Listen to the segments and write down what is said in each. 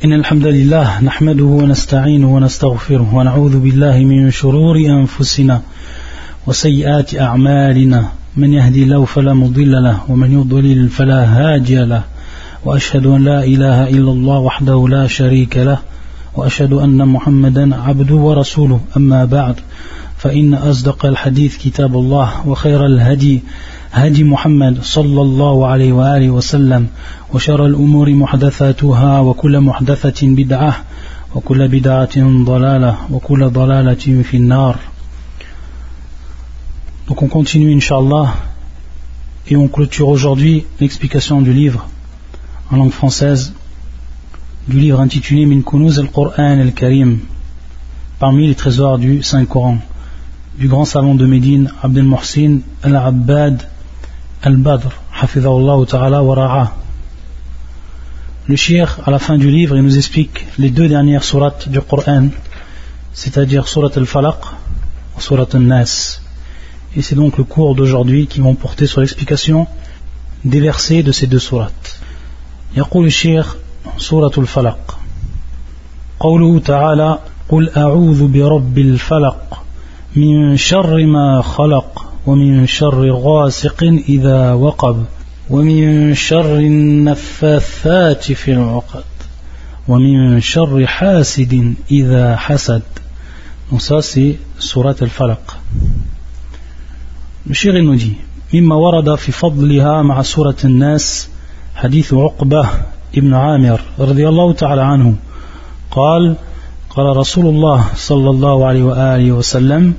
إن الحمد لله نحمده ونستعينه ونستغفره ونعوذ بالله من شرور أنفسنا وسيئات أعمالنا من يهدي الله فلا مضل له ومن يضلل فلا هادي له وأشهد أن لا إله إلا الله وحده لا شريك له وأشهد أن محمدا عبده ورسوله أما بعد فإن أصدق الحديث كتاب الله وخير الهدي هدي محمد صلى الله عليه وآله وسلم وشر الأمور محدثاتها وكل محدثة بدعة وكل بدعة ضلالة وكل ضلالة في النار. Donc on continue Inch'Allah et on clôture aujourd'hui l'explication du livre en langue française, du livre intitulé Min Kunuz al-Qur'an al-Karim, parmi les trésors du Saint-Coran, du grand savant de Médine, Abdel Mohsin al-Abbad al-Badr, hafidhahullah ta'ala wa ra'a. Le cheikh, à la fin du livre, il nous explique les deux dernières sourates du Coran, c'est-à-dire surat al-Falaq et surat al-Nas. Et c'est donc le cours d'aujourd'hui qui vont porter sur l'explication des versets de ces deux sourates. يقول الشيخ سورة الفلق قوله تعالى قل أعوذ برب الفلق من شر ما خلق ومن شر غاسق إذا وقب ومن شر النفاثات في العقد ومن شر حاسد إذا حسد. Donc ça c'est Surat al-Falaq. Le cheikh nous dit مما ورد في فضلها مع سورة الناس حديث عقبة ابن عامر رضي الله تعالى عنه قال قال رسول الله صلى الله عليه وآله وسلم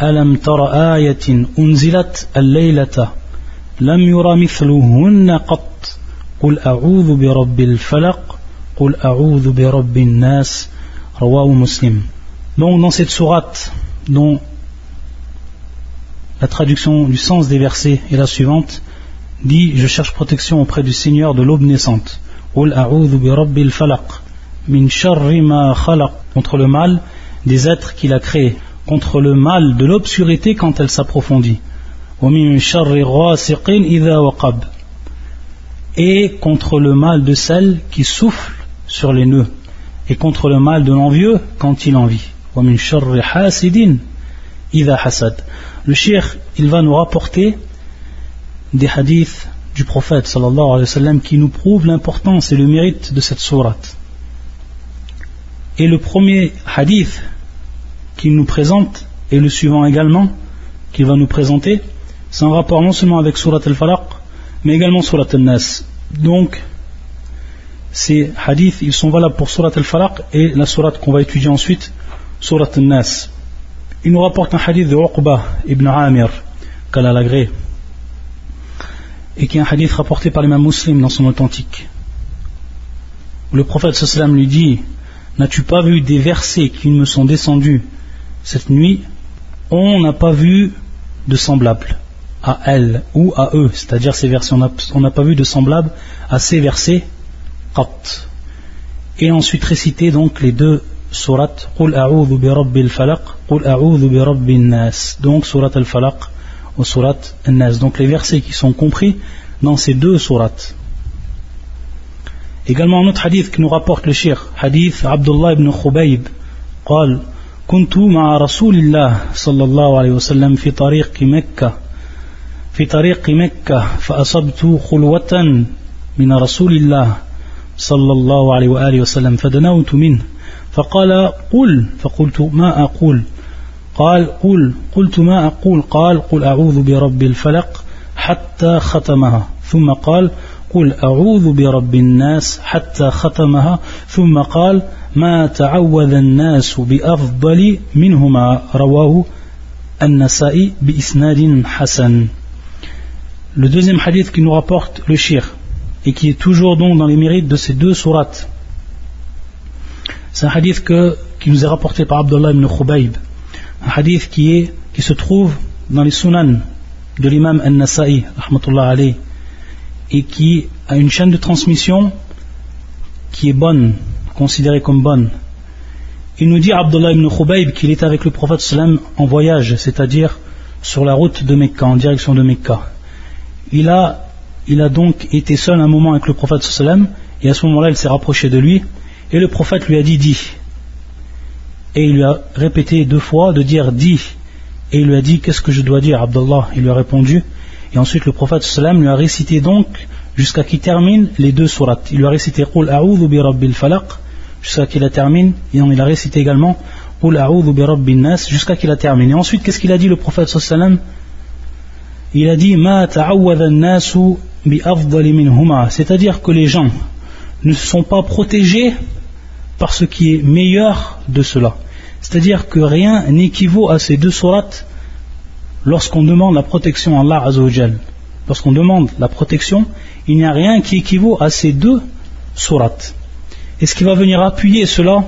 ألم تر آية أنزلت الليلة لم يرى مثلهن قط قل أعوذ برب الفلق قل أعوذ برب الناس رواه مسلم. Donc dans cette sourate dont la traduction du sens des versets est la suivante, dit je cherche protection auprès du Seigneur de l'aube naissante. قل أعوذ برب الفلق من شر ما خلق, contre le mal des êtres qu'il a créés, contre le mal de l'obscurité quand elle s'approfondit, et contre le mal de celle qui souffle sur les nœuds, et contre le mal de l'envieux quand il envie. Le cheikh, il va nous rapporter des hadiths du prophète sallallahu alayhi wa sallam qui nous prouvent l'importance et le mérite de cette sourate. Et le premier hadith qu'il nous présente, et le suivant également, qu'il va nous présenter, c'est un rapport non seulement avec Surat al-Falaq, mais également Surat al-Nas. Donc, ces hadiths, ils sont valables pour Surat al-Falaq et la Surat qu'on va étudier ensuite, Surat al-Nas. Il nous rapporte un hadith de Uqba ibn Amir, qu'Allah l'agrée, et qui est un hadith rapporté par l'imam Muslim dans son authentique. Le prophète sallallahu alayhi wa sallam lui dit: n'as-tu pas vu des versets qui me sont descendus cette nuit? On n'a pas vu de semblable à elles ou à eux, c'est-à-dire ces versets, on n'a pas vu de semblable à ces versets qat. Et ensuite réciter donc les deux sourates, Qul a'udhu bi rabbil falaq, Qul a'udhu bi rabbin nas, donc surat al-Falaq ou surat al-Nas, donc les versets qui sont compris dans ces deux sourates. Également un autre hadith que nous rapporte le cheikh, hadith Abdullah ibn Khubayb, قال كنت مع رسول الله صلى الله عليه وسلم في طريق مكة فأصبت خلوة من رسول الله صلى الله عليه وآله وسلم فدنوت منه فقال قل فقلت ما أقول قال قل قلت ما أقول قال قل أعوذ برب الفلق حتى ختمها ثم قال قل أعوذ برب الناس حتى ختمها ثم قال ما تعوذ الناس بأفضل منهما رواه النسائي بإسناد حسن. Le deuxième hadith qui nous rapporte le cheikh et qui est toujours donc dans les mérites de ces deux sourates, c'est un hadith qui nous est rapporté par Abdullah ibn Khubayb, un hadith qui se trouve dans les sunan de l'imam An-Nasa'i rahmatullah alayh, et qui a une chaîne de transmission qui est bonne, considérée comme bonne. Il nous dit Abdullah ibn Khubayb qu'il était avec le prophète sallam en voyage, c'est-à-dire sur la route de Mecca, en direction de Mecca. Il a donc été seul un moment avec le prophète sallam, et à ce moment-là il s'est rapproché de lui Et le prophète lui a dit dis. Et il lui a répété 2 fois de dire dis. Et il lui a dit qu'est-ce que je dois dire, Abdallah? Il lui a répondu. Et ensuite le prophète sallam lui a récité donc jusqu'à qu'il termine les 2 sourates. Il lui a récité Qul a'udhu bi rabbil falaq jusqu'à qu'il la termine. Et il a récité également Qul a'udhu bi rabbin nas jusqu'à qu'il la termine. Et ensuite qu'est-ce qu'il a dit le prophète sallam? Il a dit Ma ta'awwadha an-nasu bi afdali minhuma, c'est-à-dire que les gens ne sont pas protégés par ce qui est meilleur de cela. C'est-à-dire que rien n'équivaut à ces 2 sourates lorsqu'on demande la protection à Allah Azza wa Jal. Lorsqu'on demande la protection, il n'y a rien qui équivaut à ces 2 sourates. Et ce qui va venir appuyer cela,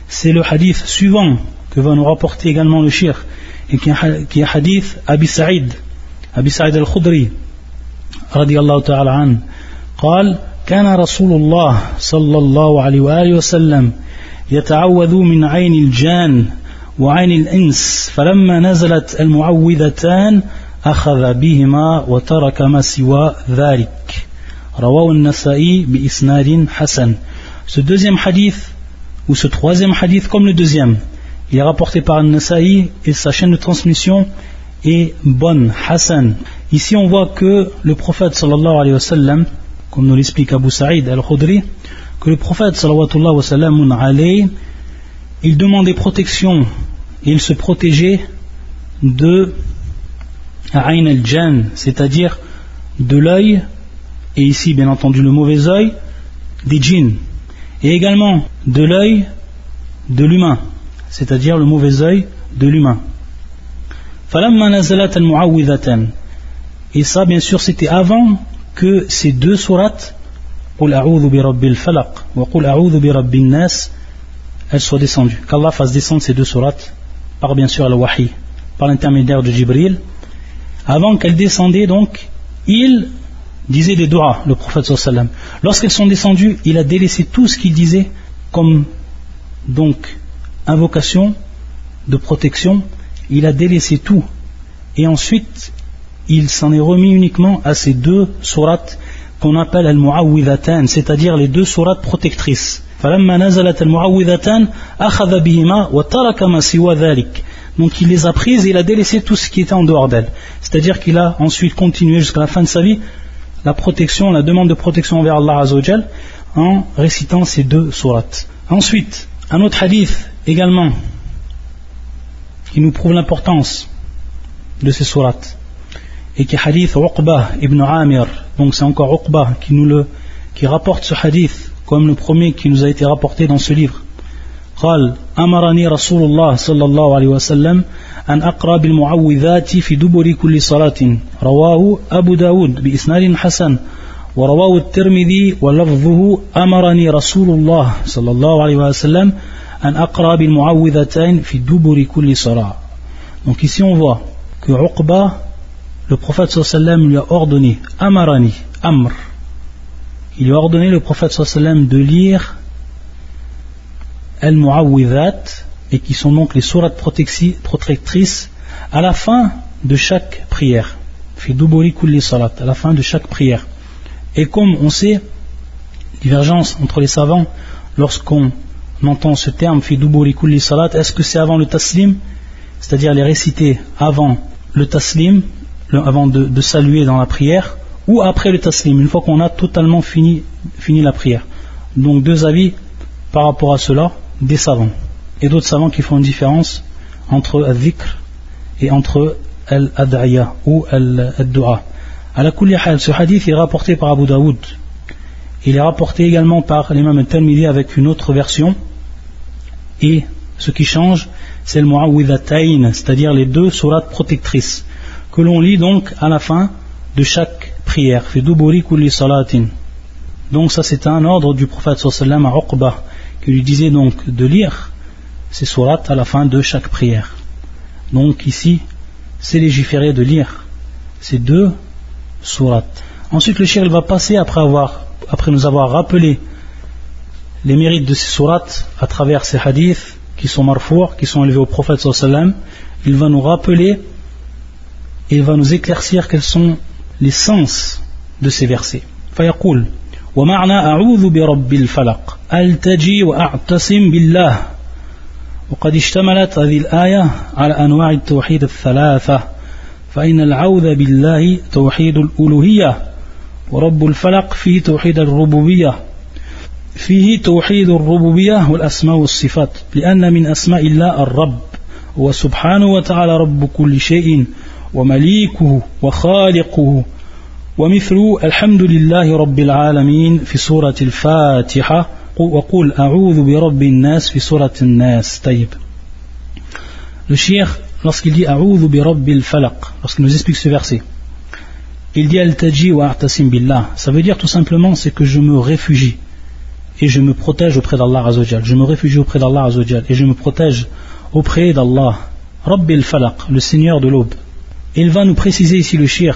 c'est le hadith suivant que va nous rapporter également le shir, et qui est hadith Abi Sa'id al-Khudri radiyallahu ta'ala an, قال كان رسول الله صلى الله عليه وآله وسلم يتعوذ من عين الجان وعين الإنس فلما نزلت المعوذتان أخذ بهما وترك ما سوى ذلك رواه النسائي بإسناد حسن. Ce deuxième hadith ou ce troisième hadith comme le deuxième, il est rapporté par An-Nasa'i et sa chaîne de transmission est bonne, Hassan. Ici on voit que le prophète sallallahu alayhi wa sallam, comme nous l'explique Abu Sa'id al-Khudri, que le prophète sallallahu wa sallam alayhi, il demandait protection et il se protégeait de Ayn al-Jan, c'est-à-dire de l'œil, et ici bien entendu le mauvais œil des djinns, et également de l'œil de l'humain, c'est-à-dire le mauvais œil de l'humain. فَلَمَّا نَزَلَتْ الْمُعَوِّذَةً, et ça bien sûr c'était avant que ces 2 sourates قُلْ أَعُوذُ بِرَبِّ الْفَلَقِ وَقُلْ أَعُوذُ بِرَبِّ النَّاسِ elles soient descendues, qu'Allah fasse descendre ces 2 sourates par bien sûr al-Wahi, par l'intermédiaire de Jibril. Avant qu'elles descendaient donc, il disait des doigts, le prophète sallallahu alayhi wa sallam. Lorsqu'elles sont descendues, il a délaissé tout ce qu'il disait comme donc invocation de protection, il a délaissé tout et ensuite il s'en est remis uniquement à ces 2 sourates qu'on appelle al-mu'awwidhatan, c'est-à-dire les 2 sourates protectrices. فَلَمَّا نَزَلَتْ الْمُعَوِّذَةَانِ أَخَذَ بِهِمَا وَتَرَكَ مَا سِوَى ذَلِكَ. Donc il les a prises et il a délaissé tout ce qui était en dehors d'elles. C'est-à-dire qu'il a ensuite continué jusqu'à la fin de sa vie la protection, la demande de protection envers Allah Azza wa Jal en récitant ces 2 sourates. Ensuite, un autre hadith également qui nous prouve l'importance de ces sourates et qui est hadith Uqba ibn Amir. Donc c'est encore Uqba qui rapporte ce hadith comme le premier qui nous a été rapporté dans ce livre. قال أمرني رسول الله صلى الله عليه وسلم أن أقرأ بالمعوذات في دبر كل صلاة رواه أبو داود بإسناد حسن ورواه الترمذي ولفظه أمرني رسول الله صلى الله عليه وسلم أن أقرأ بالمعوذتين في دبر كل صلاة. Donc ici on voit que Uqba, le prophète sallallahu alayhi wa sallam lui a ordonné, Amarani, Amr, il lui a ordonné le prophète sallallahu alayhi wa sallam de lire al-mu'awwidhat, et qui sont donc les sourates protectrices à la fin de chaque prière, fi duburi kulli salat, à la fin de chaque prière. Et comme on sait, divergence entre les savants lorsqu'on entend ce terme fi duburi kulli salat, est-ce que c'est avant le taslim, c'est-à-dire les réciter avant le taslim, avant de saluer dans la prière, ou après le taslim, une fois qu'on a totalement fini la prière. Donc 2 avis par rapport à cela des savants, et d'autres savants qui font une différence entre al-dhikr et entre al-ad'aya ou al-du'a. Ala kulli hal, ce hadith est rapporté par Abu Daoud, il est rapporté également par l'imam al-Tirmidhi avec une autre version, et ce qui change c'est le mu'awwidhatayn, c'est-à-dire les 2 sourates protectrices que l'on lit donc à la fin de chaque prière, fi duburi kulli salatin. Donc ça c'est un ordre du prophète sallallahu alayhi wa sallam à Uqba, qui lui disait donc de lire ces sourates à la fin de chaque prière. Donc ici c'est légiféré de lire ces 2 sourates. Ensuite le cheikh va passer après nous avoir rappelé les mérites de ces sourates à travers ces hadiths qui sont marfour, qui sont élevés au prophète sallallahu alayhi wa sallam. Il va nous rappeler et il va nous éclaircir quels sont les sens de ces versets. فيقول ومعنى أعوذ برب الفلق ألتجي وأعتصم بالله. وقد اشتملت هذه الآية على أنواع التوحيد الثلاثة، فإن العوذ بالله توحيد الألوهية، ورب الفلق فيه توحيد الربوبية، فيه توحيد الربوبية والأسماء والصفات، لأن من أسماء الله الرب، هو سبحانه وتعالى رب كل شيء ومليكه وخالقه. ومثل الحمد لله رب العالمين في سورة الفاتحة، وقل أعوذ برب الناس في سورة الناس. طيب. Le cheikh, lorsqu'il dit أعوذ برب الفلق, lorsqu'il nous explique ce verset, il dit Al-Taji wa A'tasim billah. Ça veut dire tout simplement c'est que je me réfugie et je me protège auprès d'Allah Azzawajal. Je me réfugie auprès d'Allah Azzawajal et je me protège auprès d'Allah Rabbi al-Falaq, le Seigneur de l'aube. Et il va nous préciser ici le cheikh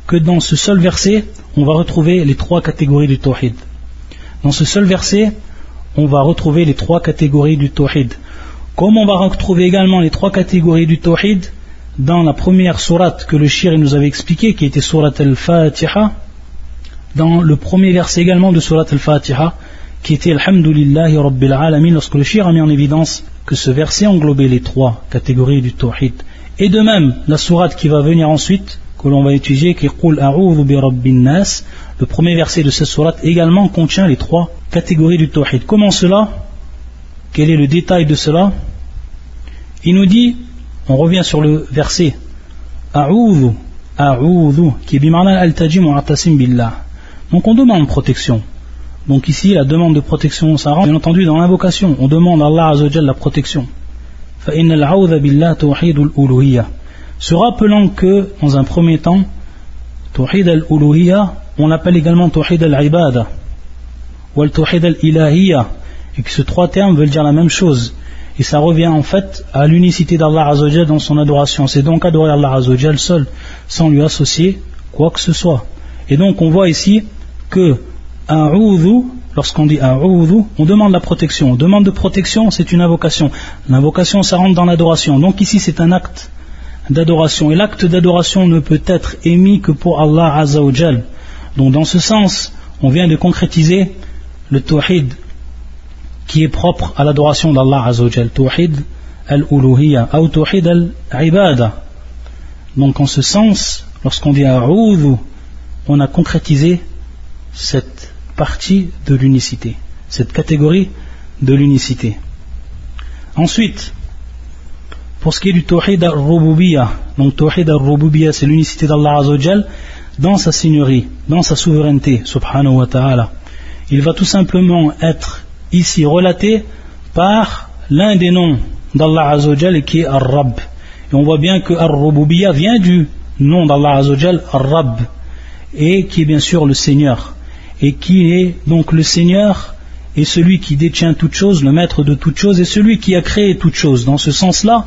que dans ce seul verset on va retrouver les trois catégories du tawhid. Dans ce seul verset on va retrouver les trois catégories du tawhid, comme on va retrouver également les trois catégories du tawhid dans la première sourate que le cheikh nous avait expliqué, qui était sourate al-Fatiha, dans le premier verset également de sourate al-Fatiha, qui était Alhamdulillahi Rabbil Alamin, lorsque le cheikh a mis en évidence que ce verset englobait les trois catégories du tawhid. Et de même, la sourate qui va venir ensuite, que l'on va étudier, qui est Qul A'udhu bi Rabbin Nas, le premier verset de cette sourate également contient les trois catégories du tawhid. Comment cela? Quel est le détail de cela? Il nous dit, on revient sur le verset A'udhu, A'udhu, qui est bima'na al-tajim wa a'tasim billah. Donc on demande protection. Donc ici la demande de protection, ça rentre bien entendu dans l'invocation. On demande à Allah Azzawajal la protection. فَإِنَّ الْعَوْذَ بِاللَّهِ تَوْحِيدُ الْأُلُوهِيَّةِ. Se rappelant que dans un premier temps, Tawhid al-Uluhiyya, on l'appelle également Tawhid al-Ibada ou Tawhid al-Ilahiyya, et que ces trois termes veulent dire la même chose. Et ça revient en fait à l'unicité d'Allah Azzawajal dans son adoration. C'est donc adorer Allah Azzawajal seul, sans lui associer quoi que ce soit. Et donc on voit ici que A'udhu, lorsqu'on dit A'udhu, on demande la protection. On demande de protection, c'est une invocation. L'invocation, ça rentre dans l'adoration. Donc ici c'est un acte d'adoration. Et l'acte d'adoration ne peut être émis que pour Allah Azzawajal. Donc dans ce sens, on vient de concrétiser le tawhid qui est propre à l'adoration d'Allah Azzawajal. Tawhid al-Uluhiyya ou Tawhid al-Ibada. Donc en ce sens, lorsqu'on dit A'udhu, on a concrétisé cette partie de l'unicité, cette catégorie de l'unicité. Ensuite, pour ce qui est du Tawhid al-Rububiyya, donc Tawhid al-Rububiyya, c'est l'unicité d'Allah Azzawajal dans sa seigneurie, dans sa souveraineté, subhanahu wa ta'ala. Il va tout simplement être ici relaté par l'un des noms d'Allah Azzawajal, qui est Ar-Rabb. Et on voit bien que Ar-Rububiyya vient du nom d'Allah Azzawajal, Ar-Rabb, et qui est bien sûr le Seigneur, et qui est donc le Seigneur et celui qui détient toute chose, le maître de toute chose, et celui qui a créé toute chose. Dans ce sens-là,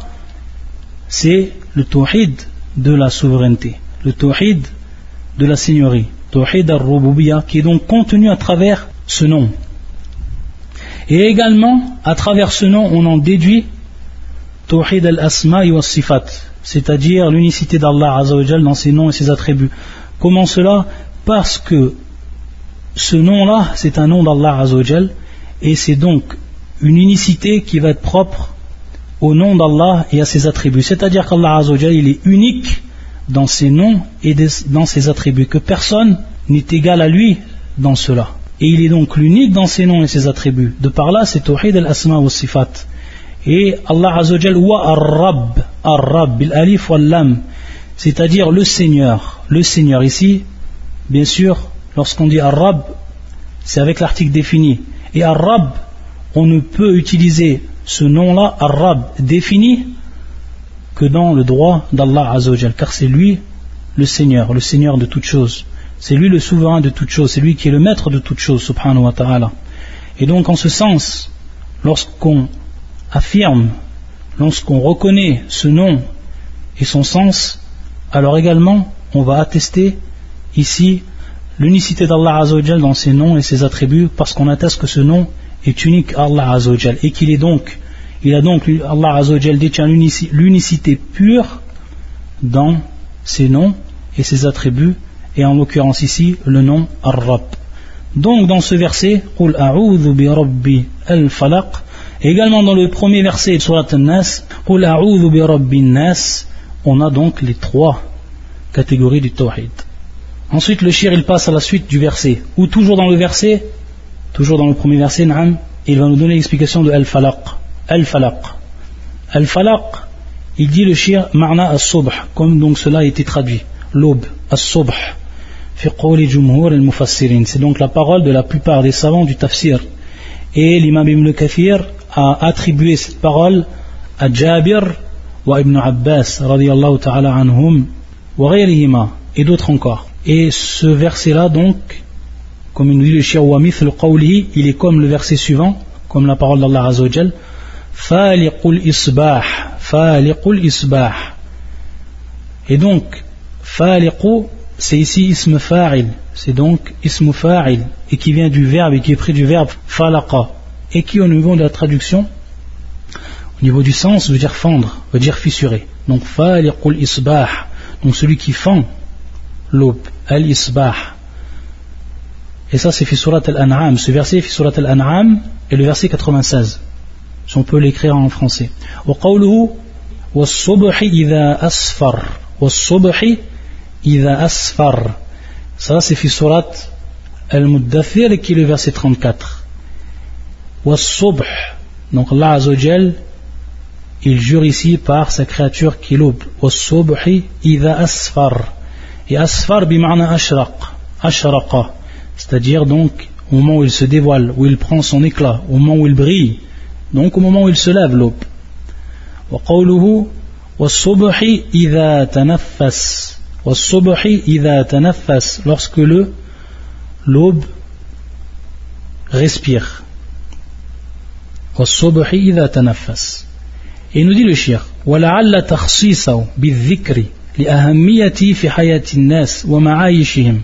c'est le tawhid de la souveraineté, le tawhid de la seigneurie, tawhid al-Rububiyya, qui est donc contenu à travers ce nom. Et également, à travers ce nom, on en déduit tawhid al-Asma'i wa sifat, c'est-à-dire l'unicité d'Allah Azzawajal dans ses noms et ses attributs. Comment cela? Parce que ce nom-là, c'est un nom d'Allah Azzawajal, et c'est donc une unicité qui va être propre au nom d'Allah et à ses attributs. C'est-à-dire qu'Allah Azzawajal, il est unique dans ses noms et dans ses attributs, que personne n'est égal à lui dans cela. Et il est donc l'unique dans ses noms et ses attributs. De par là, c'est Tawhid al-Asma wa Sifat. Et Allah Azzawajal, wa ar-Rabb, ar-Rabb, bil-alif wal-lam, c'est-à-dire le Seigneur. Le Seigneur ici, bien sûr, lorsqu'on dit Ar-Rabb, c'est avec l'article défini. Et Ar-Rabb, on ne peut utiliser ce nom-là, Ar-Rabb, défini, que dans le droit d'Allah Azzawajal, car c'est lui le Seigneur de toutes choses. C'est lui le souverain de toutes choses, c'est lui qui est le maître de toutes choses, subhanahu wa ta'ala. Et donc en ce sens, lorsqu'on affirme, lorsqu'on reconnaît ce nom et son sens, alors également, on va attester ici l'unicité d'Allah Azzawajal dans ses noms et ses attributs, parce qu'on atteste que ce nom est unique à Allah Azzawajal, et qu'il est donc, Allah Azzawajal détient l'unicité pure dans ses noms et ses attributs, et en l'occurrence ici le nom Ar-Rabb. Donc dans ce verset, Qul a'udhu bi rabbi al-falaq, et également dans le premier verset de Surat An-Nas, Qul a'udhu bi rabbi an-nas, on a donc les trois catégories du tawhid. Ensuite le shir il passe à la suite du verset, ou toujours dans le verset, toujours dans le premier verset, Na'am, il va nous donner l'explication de al-falaq. Al-falaq. Al-falaq, il dit le shir, ma'na as-subh, comme donc cela a été traduit, l'aube, as-subh. Fi qawli jumhur al-mufassirin, c'est donc la parole de la plupart des savants du tafsir. Et l'imam Ibn Kathir a attribué cette parole à Jabir wa Ibn Abbas radiyallahu ta'ala anhum wa ghayrihima, et d'autres encore. Et ce verset là donc, comme il nous dit le shir wa mithlu qawlihi, il est comme le verset suivant, comme la parole d'Allah azza wa jal, faliqul isbah, faliqul isbah. Et donc faliqu, c'est ici ism fa'il, c'est donc ism fa'il, et qui vient du verbe, et qui est pris du verbe falaqa, et qui au niveau de la traduction, au niveau du sens, veut dire fendre, veut dire fissurer. Donc faliqul isbah, donc celui qui fend l'aube, al-isbah. Et ça c'est fi surat al-an'am, ce verset fi surat al-an'am est le verset 96, si on peut l'écrire en français. Wa qawluhu was-subhi idha asfar, was-subhi idha asfar, ça c'est fi surat al-muddathir, qui est le verset 34. Was-subh, donc Allah azza wa jal, il jure ici par sa créature qui est l'aube. Was-subhi idha asfar, et asfar bima'na ashraq, ashraqa, c'est-à-dire donc au moment où il se dévoile, où il prend son éclat, au moment où il brille, donc au moment où il se lève l'aube. Wa qawluhu was-subhi idha tanaffas, was-subhi idha tanaffas, lorsque l'aube respire. Was-subhi idha tanaffas. Et il nous dit le shir, wa la'alla takhsisahu bi-dhikri li-ahammiyati fi hayati an-nas wa ma'ayishihim.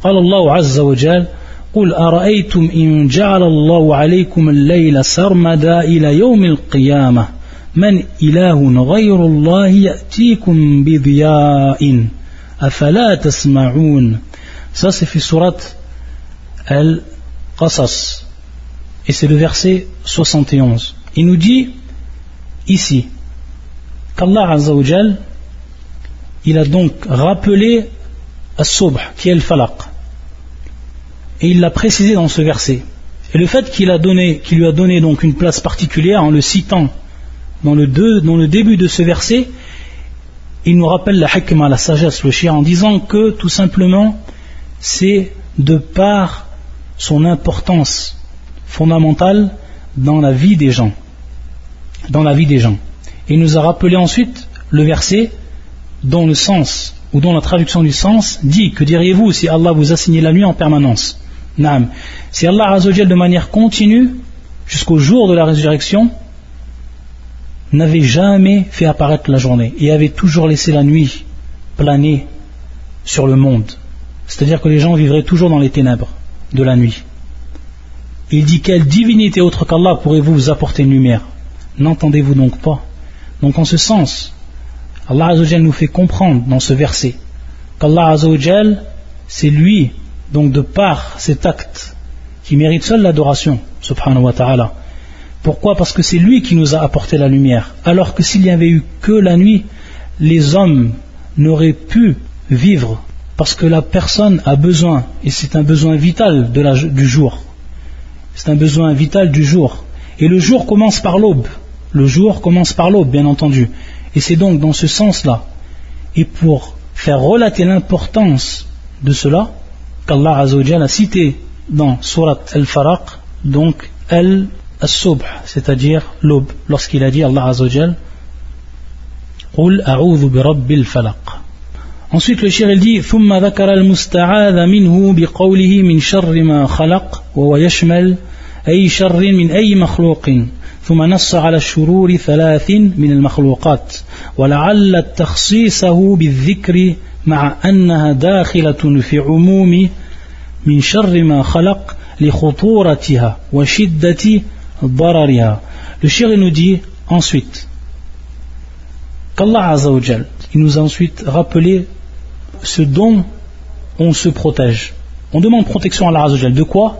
قال الله عز وجل قل أرأيتم إن جعل الله عليكم الليل سرمدا إلى يوم القيامة من إله غير الله يأتيكم بضياء أفلا تسمعون. Ça c'est في سورة Al-Qasas, et c'est le verset 71. Il nous dit ici qu'Allah Azza wa Jal, il a donc rappelé As-Subh, qui est le falaq, et il l'a précisé dans ce verset. Et le fait qu'il lui a donné donc une place particulière en le citant dans le début de ce verset, il nous rappelle la hikmah, la sagesse, le shir, en disant que tout simplement c'est de par son importance fondamentale dans la vie des gens. Et il nous a rappelé ensuite le verset dont le sens, ou dont la traduction du sens dit: que diriez-vous si Allah vous assignait la nuit en permanence? Naam. Si Allah Azza wa Jal de manière continue jusqu'au jour de la résurrection n'avait jamais fait apparaître la journée et avait toujours laissé la nuit planer sur le monde, c'est-à-dire que les gens vivraient toujours dans les ténèbres de la nuit. Il dit: quelle divinité autre qu'Allah pourrez-vous vous apporter une lumière? N'entendez-vous donc pas? Donc en ce sens, Allah Azza wa Jal nous fait comprendre dans ce verset qu'Allah Azza wa Jal, c'est lui, donc de par cet acte, qui mérite seul l'adoration, subhanahu wa ta'ala. Pourquoi? Parce que c'est lui qui nous a apporté la lumière, alors que s'il n'y avait eu que la nuit, les hommes n'auraient pu vivre, parce que la personne a besoin, et c'est un besoin vital du jour. C'est un besoin vital du jour. Et le jour commence par l'aube. Le jour commence par l'aube, bien entendu. Et c'est donc dans ce sens-là, et pour faire relater l'importance de cela, qu'Allah Azza wa Jal a cité dans Surat Al-Falaq, donc Al-Subh, c'est-à-dire l'aube, lorsqu'il a dit Allah Azza wa Jal Qul a'udhu bi rabbil falaq. Ensuite le shir il dit ثم ذكر المستعاذ منه بقوله من شر ما خلق وهو يشمل أي شر من أي مخلوق ثم نص على الشرور 3 من المخلوقات ولعل تخصيصه بالذكر مع أنها داخلة في عموم من شر ما خلق لخطورتها وشدة ضررها. Le shir nous dit ensuite qu'Allah Azza wa Jal, il nous a ensuite rappelé ce dont on se protège, On demande protection à Allah Azza wa Jal. De quoi?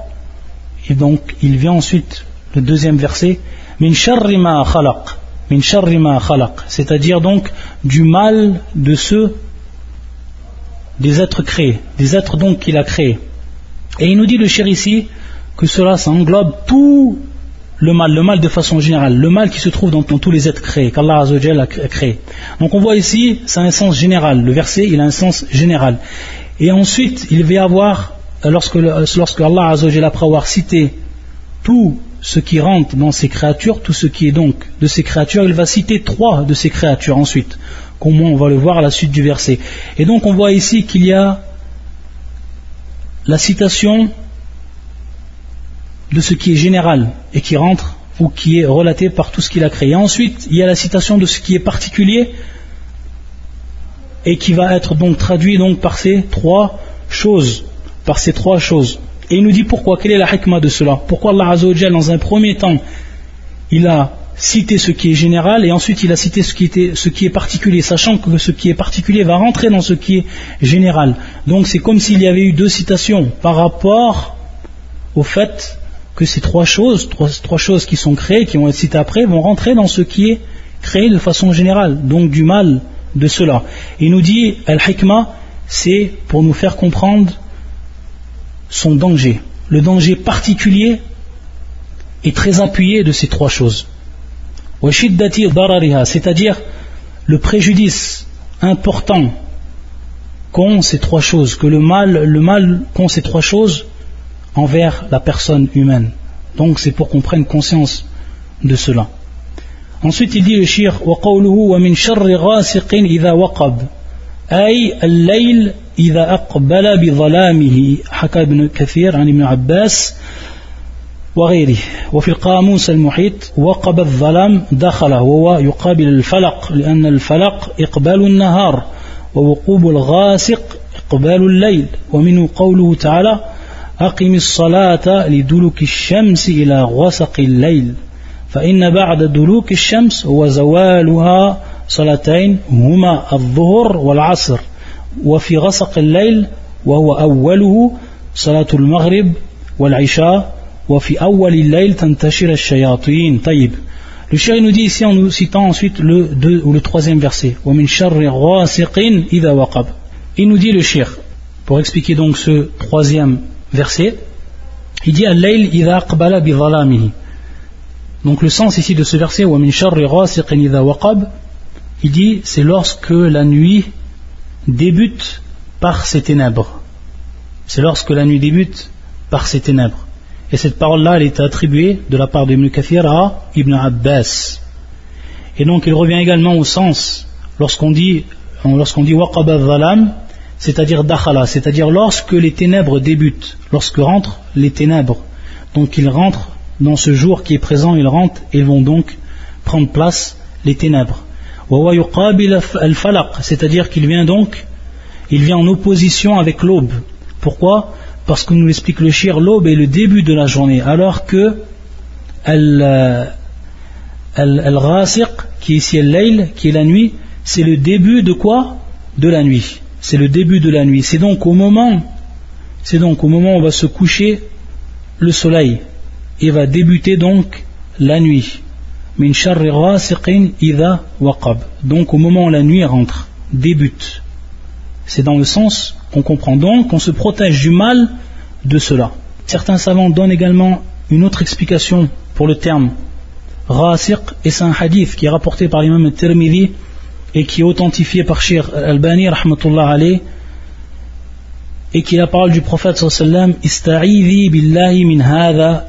Et donc il vient ensuite le deuxième verset, min sharri ma khalaq, min sharri ma khalaq, c'est-à-dire donc du mal de ceux des êtres créés, des êtres donc qu'il a créés. Et il nous dit le cheikh ici que cela ça englobe tout le mal de façon générale, le mal qui se trouve dans tous les êtres créés, qu'Allah Azza wa Jal a créé. Donc on voit ici, c'est un sens général, le verset il a un sens général. Et ensuite il va y avoir, lorsque Allah Azza wa Jal, après avoir cité tout ce qui rentre dans ces créatures, tout ce qui est donc de ces créatures, il va citer 3 de ces créatures ensuite, comme on va le voir à la suite du verset. Et donc on voit ici qu'il y a la citation de ce qui est général et qui rentre ou qui est relaté par tout ce qu'il a créé. Et ensuite, il y a la citation de ce qui est particulier et qui va être donc traduit donc par ces 3 choses. Et il nous dit pourquoi, quelle est la hikmah de cela? Pourquoi Allah Azza wa Jal, dans un premier temps, il a cité ce qui est général et ensuite il a cité ce qui est particulier, sachant que ce qui est particulier va rentrer dans ce qui est général. Donc c'est comme s'il y avait eu 2 citations par rapport au fait que ces 3 choses qui sont créées, qui vont être citées après, vont rentrer dans ce qui est créé de façon générale, donc du mal de cela. Et il nous dit, al-hikmah, c'est pour nous faire comprendre son danger. Le danger particulier est très appuyé de ces 3 choses. C'est-à-dire le préjudice important qu'ont ces 3 choses, que le mal qu'ont ces 3 choses envers la personne humaine. Donc c'est pour qu'on prenne conscience de cela. Ensuite il dit le cheikh وَقَوْلُهُ وَمِنْ شَرِّ غَاسِقٍ إِذَا وَقَبْ أي الليل إذا أقبل بظلامه حكى ابن كثير عن ابن عباس وغيره. وفي القاموس المحيط وقب الظلام دخله وهو يقابل الفلق لأن الفلق إقبال النهار ووقوب الغاسق إقبال الليل. ومنه قوله تعالى أقم الصلاة لدلوك الشمس إلى غسق الليل فإن بعد دلوك الشمس هو زوالها صلاتين هما الظهر والعصر وفي غسق الليل وهو أوله صلاة المغرب والعشاء وفي أول الليل تنتشر الشياطين. طيب. Le cheikh nous dit ici en nous citant ensuite le 2 ou le 3e verset ومن شر غاسق إذا وقب. Il nous dit le cheikh, pour expliquer donc ce 3e verset, il dit al-layl idha aqbala bi dhalamihi. Donc le sens ici de ce verset wa min sharri ghasiqin idha waqab, il dit c'est lorsque la nuit débute par ses ténèbres. C'est lorsque la nuit débute par ses ténèbres. Et cette parole-là, elle est attribuée de la part d'Ibn Kathir à Ibn Abbas. Et donc il revient également au sens lorsqu'on dit waqab al-dhalam, c'est-à-dire dakhala, c'est-à-dire lorsque les ténèbres débutent, lorsque rentrent les ténèbres. Donc ils rentrent dans ce jour qui est présent, ils rentrent et ils vont donc prendre place les ténèbres. Wa yuqabil al-falaq, c'est-à-dire qu'il vient en opposition avec l'aube. Pourquoi? Parce que nous l'explique le cheikh, l'aube est le début de la journée, alors que al-ghasiq, qui est ici al-layl, qui est la nuit, c'est le début de quoi? De la nuit. C'est le début de la nuit. C'est donc au moment où on va se coucher le soleil et va débuter donc la nuit. Min sharri ghasiqin idha waqab. Donc au moment où la nuit rentre, débute. C'est dans le sens qu'on comprend donc qu'on se protège du mal de cela. Certains savants donnent également une autre explication pour le terme ghasiq, et c'est un hadith qui est rapporté par l'imam al-Tirmidhi et qui est authentifié par Cheikh Al-Albani rahmatullah alayh, et qui est la parole du prophète sallallahu alayhi wa sallam, ista'idhi billahi min hadha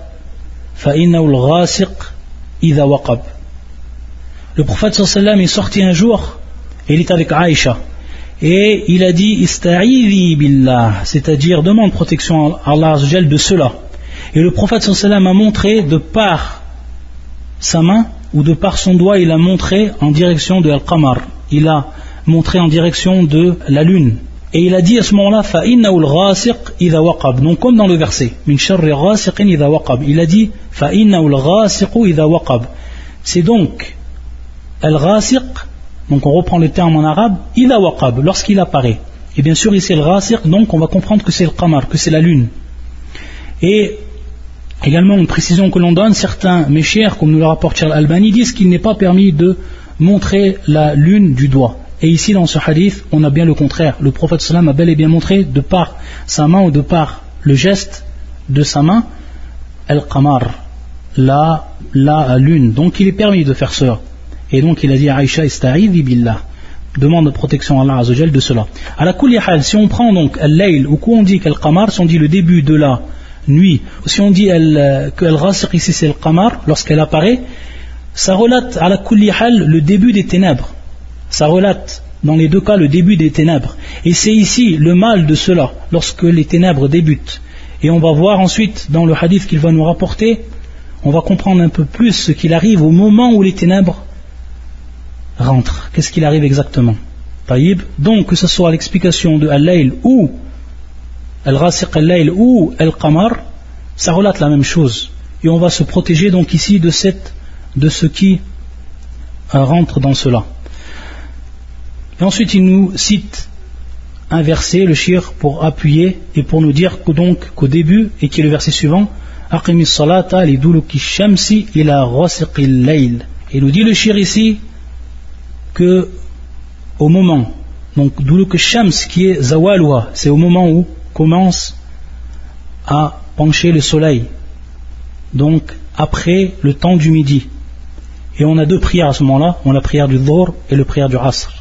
fa innahu al-ghasiq idha waqab. Le prophète sallallahu alayhi wa sallam est sorti un jour et il est avec Aïcha et il a dit ista'idhi billah, c'est-à-dire demande protection à Allah azza wa jal de cela. Et le prophète sallallahu alayhi wa sallam a montré de par sa main ou de par son doigt, il a montré en direction de Al-Qamar, il a montré en direction de la lune, et il a dit à ce moment-là fa innahu al-ghasiq idha waqab, donc comme dans le verset min sharri ghasiqin idha waqab, il a dit fa innahu al-ghasiq idha waqab. C'est donc al-ghasiq, donc on reprend le terme en arabe, idha waqab, lorsqu'il apparaît. Et bien sûr ici le Ghasiq, donc on va comprendre que c'est le Qamar, que c'est la lune. Et également une précision que l'on donne, certains méchères, comme nous le rapporte Cheikh Al-Albani, disent qu'il n'est pas permis de montrer la lune du doigt. Et ici dans ce hadith, on a bien le contraire. Le prophète sallam a bel et bien montré de par sa main ou de par le geste de sa main, Al-Qamar, la lune. Donc il est permis de faire cela. Et donc il a dit à Aïcha ista'idhi billah, demande protection à Allah Azzawajal de cela. À la kulli hal, si on prend donc al-layl, ou quoi on dit qu'al-qamar, si on dit le début de la nuit, ou si on dit que al-ghasiq ici c'est le qamar, lorsqu'elle apparaît, ça relate à la kulli hal le début des ténèbres. Ça relate dans les deux cas le début des ténèbres. Et c'est ici le mal de cela, lorsque les ténèbres débutent. Et on va voir ensuite dans le hadith qu'il va nous rapporter, on va comprendre un peu plus ce qu'il arrive au moment où les ténèbres rentrent. Qu'est-ce qu'il arrive exactement? Taïb. Donc que ce soit l'explication de Al-Layl ou Al-Ghasiq Al-Layl ou Al-Qamar, ça relate la même chose. Et on va se protéger donc ici de ce qui rentre dans cela. Et ensuite il nous cite un verset, le shir, pour appuyer et pour nous dire qu'au début, et qui est le verset suivant, Aqimis salata li duluki shamsi ila ghasiqil layl. Et nous dit le shir ici que au moment, donc duluk shams qui est zawalwa, c'est au moment où commence à pencher le soleil, donc après le temps du midi. Et on a deux prières à ce moment-là, on a la prière du dhuhr et la prière du asr.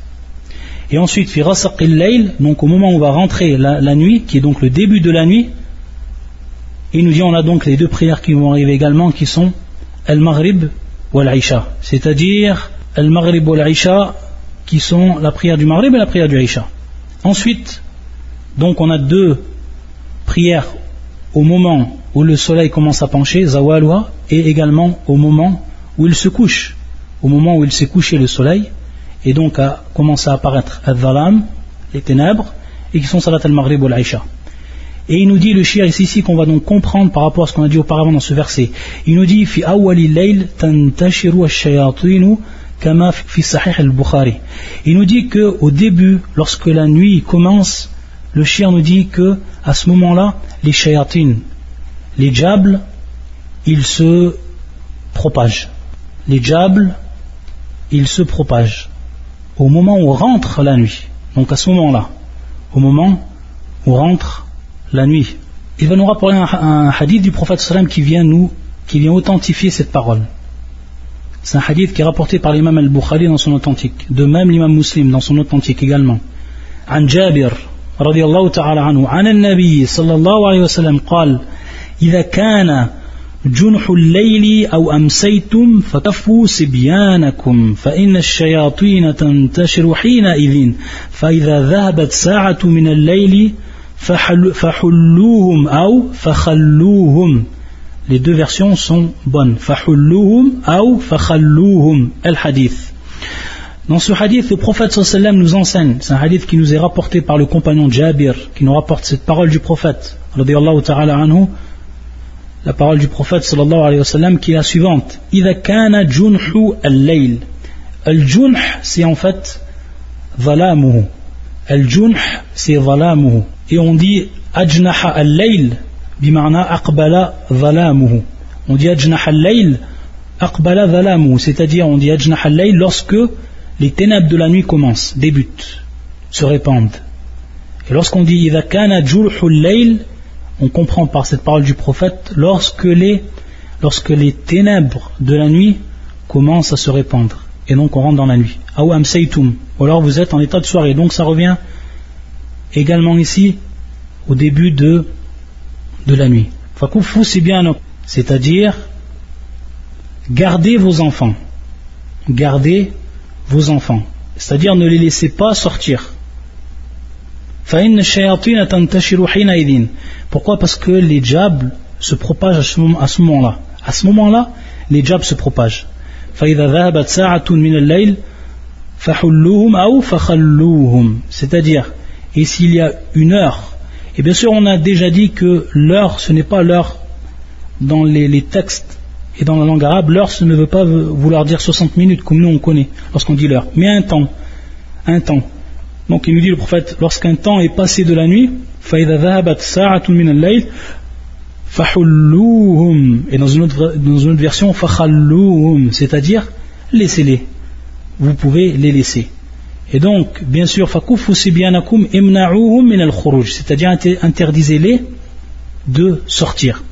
Et ensuite, fi ghasaqil layl, donc au moment où on va rentrer la nuit, qui est donc le début de la nuit, il nous dit on a donc les deux prières qui vont arriver également, qui sont al-maghrib ou al-isha, c'est-à-dire al-maghrib ou al-isha, qui sont la prière du maghrib et la prière du isha. Ensuite, donc on a deux prières au moment où le soleil commence à pencher, zawalwa, et également au moment où il se couche, au moment où il s'est couché le soleil, et donc a commencé à apparaître al-dhalam, les ténèbres, et qui sont salat al-maghrib ou al-isha. Et il nous dit le shir ici qu'on va donc comprendre par rapport à ce qu'on a dit auparavant dans ce verset. Il nous dit fi awwali layl tantashiru ash-shayatinu kama fi sahih al-Bukhari. Il nous dit que au début, lorsque la nuit commence, le shir nous dit que à ce moment-là, les shayatin, les djabs, ils se propagent. Les djabs, ils se propagent au moment où rentre la nuit. Donc à ce moment-là, au moment où rentre la nuit, il va nous rapporter un hadith du prophète sallam qui vient authentifier cette parole. C'est un hadith qui est rapporté par l'imam al-Bukhari dans son authentique, de même l'imam Muslim dans son authentique également. An Jabir radiyallahu ta'ala anhu an al-Nabi sallallahu alayhi wa sallam قال إذا كان جنح الليل أو أمسيتم فكفوا صبيانكم فإن الشياطين تنتشر حينئذ فإذا ذهبت ساعة من الليل فحلوهم أو فخلوهم. Les deux versions sont bonnes. فحلوهم أو فخلوهم الحديث. Dans ce hadith, le prophète sallallahu alayhi wa sallam nous enseigne, c'est un hadith qui nous est rapporté par le compagnon Jabir, qui nous rapporte cette parole du prophète radiyallahu ta'ala anhu, la parole du prophète sallallahu alayhi wa sallam qui est la suivante. إذا كان جنح الليل. الجنح c'est en fait ظلامه. الجنح c'est ظلامه. Et on dit أجنح الليل بمعنى أقبل ظلامه. On dit أجنح الليل أقبل ظلامه, c'est-à-dire on dit أجنح الليل lorsque les ténèbres de la nuit commencent, débutent, se répandent. Et lorsqu'on dit إذا كان جنح الليل, on comprend par cette parole du prophète lorsque les ténèbres de la nuit commencent à se répandre, et donc on rentre dans la nuit. Aw amsaytum, ou alors vous êtes en état de soirée. Donc ça revient également ici au début de la nuit. Fakufu sibyanakum, c'est-à-dire gardez vos enfants, c'est-à-dire ne les laissez pas sortir. Pourquoi? Parce que les djabs se propagent à ce moment-là. À ce moment-là, les djabs se propagent. C'est-à-dire, et s'il y a une heure, et bien sûr on a déjà dit que l'heure, ce n'est pas l'heure dans les textes et dans la langue arabe, l'heure ce ne veut pas vouloir dire 60 minutes comme nous on connaît lorsqu'on dit l'heure, mais un temps. Donc il nous dit le prophète, lorsqu'un temps est passé de la nuit, فَإِذَا ذَهَبَتْ سَاعَةٌ مِنَ اللَّيْلِ فَحُلُّوهُمْ, et dans une autre version فَخَلُّوهُمْ, c'est-à-dire laissez-les, vous pouvez les laisser. Et donc bien sûr فَكُفُّ سِبْيَانَكُمْ إِمْنَعُوهُمْ مِنَ الْخُرُوجِ, c'est-à-dire interdisez-les de sortir.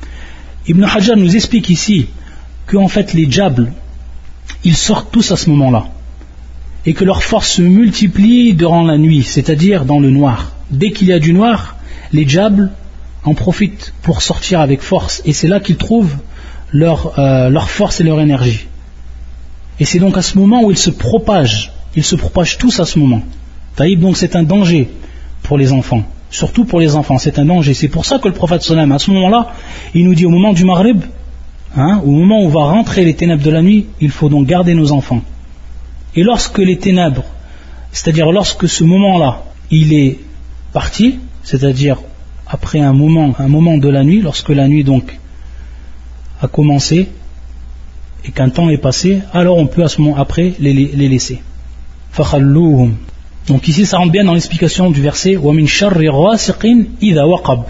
Ibn Hajar nous explique ici que en fait les djabls ils sortent tous à ce moment-là et que leur force se multiplie durant la nuit, c'est-à-dire dans le noir. Dès qu'il y a du noir, les djabls en profitent pour sortir avec force, et c'est là qu'ils trouvent leur force et leur énergie. Et c'est donc à ce moment où ils se propagent tous à ce moment. Taïb, donc c'est un danger pour les enfants, surtout pour les enfants, c'est un danger. C'est pour ça que le prophète sallam, à ce moment-là, il nous dit au moment du Maghrib, au moment où va rentrer les ténèbres de la nuit, il faut donc garder nos enfants. Et lorsque les ténèbres, c'est-à-dire lorsque ce moment-là, il est parti, c'est-à-dire après un moment de la nuit, lorsque la nuit donc a commencé et qu'un temps est passé, alors on peut à ce moment après les laisser. فَخَلُّوهُمْ. Donc ici ça rentre bien dans l'explication du verset وَمِنْ شَرِّ غَاسِقٍ إِذَا وَقَبْ.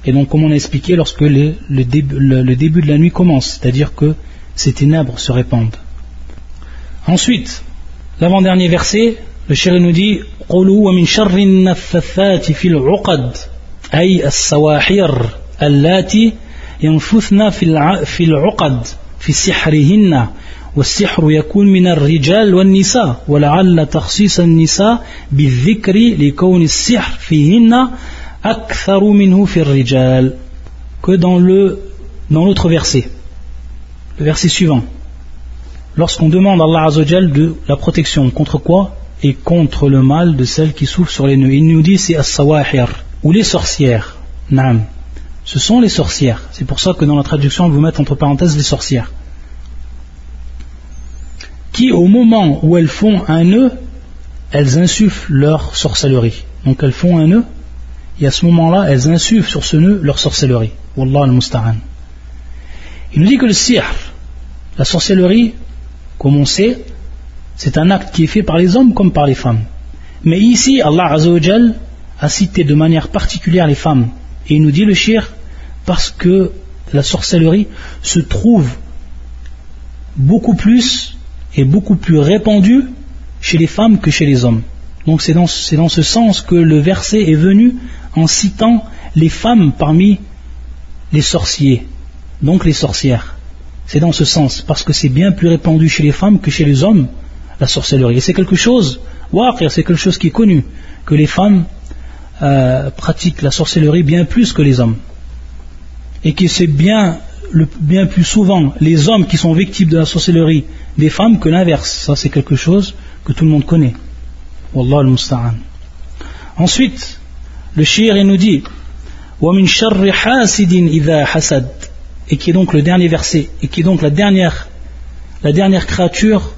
Et donc comme on a expliqué, lorsque le début de la nuit commence, c'est-à-dire que ces ténèbres se répandent. Ensuite, l'avant-dernier verset, le chéri nous dit قُلُوا وَمِنْ شَرِّ النَّفَّثَّاتِ فِي الْعُقَدِ أي السواحر اللاتي ينفثن في العقد في سحرهن والسحر يكون من الرجال والنساء ولعل تخصيص النساء بالذكر لكون السحر فيهن أكثر منه في الرجال. Que dans l'autre verset, le verset suivant, lorsqu'on demande à Allah Azza wa Jal de la protection contre quoi? Et contre le mal de celles qui souffrent sur les nœuds. Il nous dit c'est as-sawahir, ou les sorcières. Naam. Ce sont les sorcières. C'est pour ça que dans la traduction on vous met entre parenthèses les sorcières, qui au moment où elles font un nœud, elles insufflent leur sorcellerie. Donc elles font un nœud, et à ce moment-là elles insufflent sur ce nœud leur sorcellerie. Wallah al-musta'an. Il nous dit que le sihr, la sorcellerie, comme on sait, c'est un acte qui est fait par les hommes comme par les femmes. Mais ici, Allah Azza wa Jal a cité de manière particulière les femmes. Et il nous dit le shirk parce que la sorcellerie se trouve beaucoup plus et beaucoup plus répandue chez les femmes que chez les hommes. Donc c'est dans ce sens que le verset est venu en citant les femmes parmi les sorciers, donc les sorcières. C'est dans ce sens, parce que c'est bien plus répandu chez les femmes que chez les hommes, la sorcellerie. Et c'est quelque chose, c'est quelque chose qui est connu, que les femmes pratiquent la sorcellerie bien plus que les hommes. Et que c'est bien plus souvent les hommes qui sont victimes de la sorcellerie des femmes que l'inverse. Ça c'est quelque chose que tout le monde connaît. Wallah al-musta'an. Ensuite, le shir nous dit وَمِنْ شَرِّ حَاسِدٍ إِذَا حَسَدٍ, et qui est donc le dernier verset, et qui est donc la dernière créature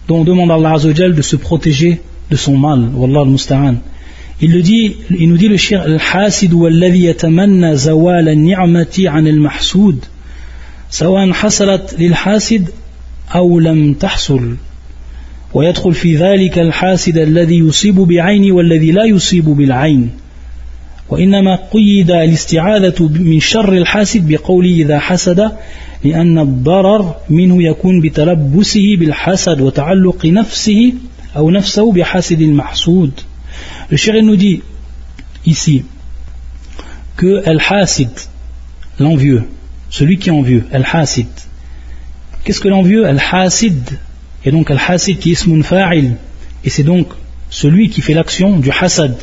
dont on demande à Allah Azza wa Jal de se protéger de son mal. Wallah al-musta'an. Il nous dit le shir al-hasid walladhi yatamanna zawal an-ni'mati 'an al-mahsud sawan hasalat lil-hasid aw lam tahsul wa yadkhul fi dhalika al-hasid alladhi yusibu bi'ayni walladhi la yusibu bil-'ayn wa innama quyida al-isti'adatu min sharr al-hasid biqawli idha hasada لأن الضرر منه يكون بتلبسه بالحسد وتعلق نفسه أو نفسه بحاسد المحسود. Le chéri nous dit ici que Al-Hasid, l'envieux, celui qui est envieux, Al-Hasid. Qu'est-ce que l'envieux? Al-Hasid, et donc Al-Hasid qui est ismun fa'il, et c'est donc celui qui fait l'action du hasad,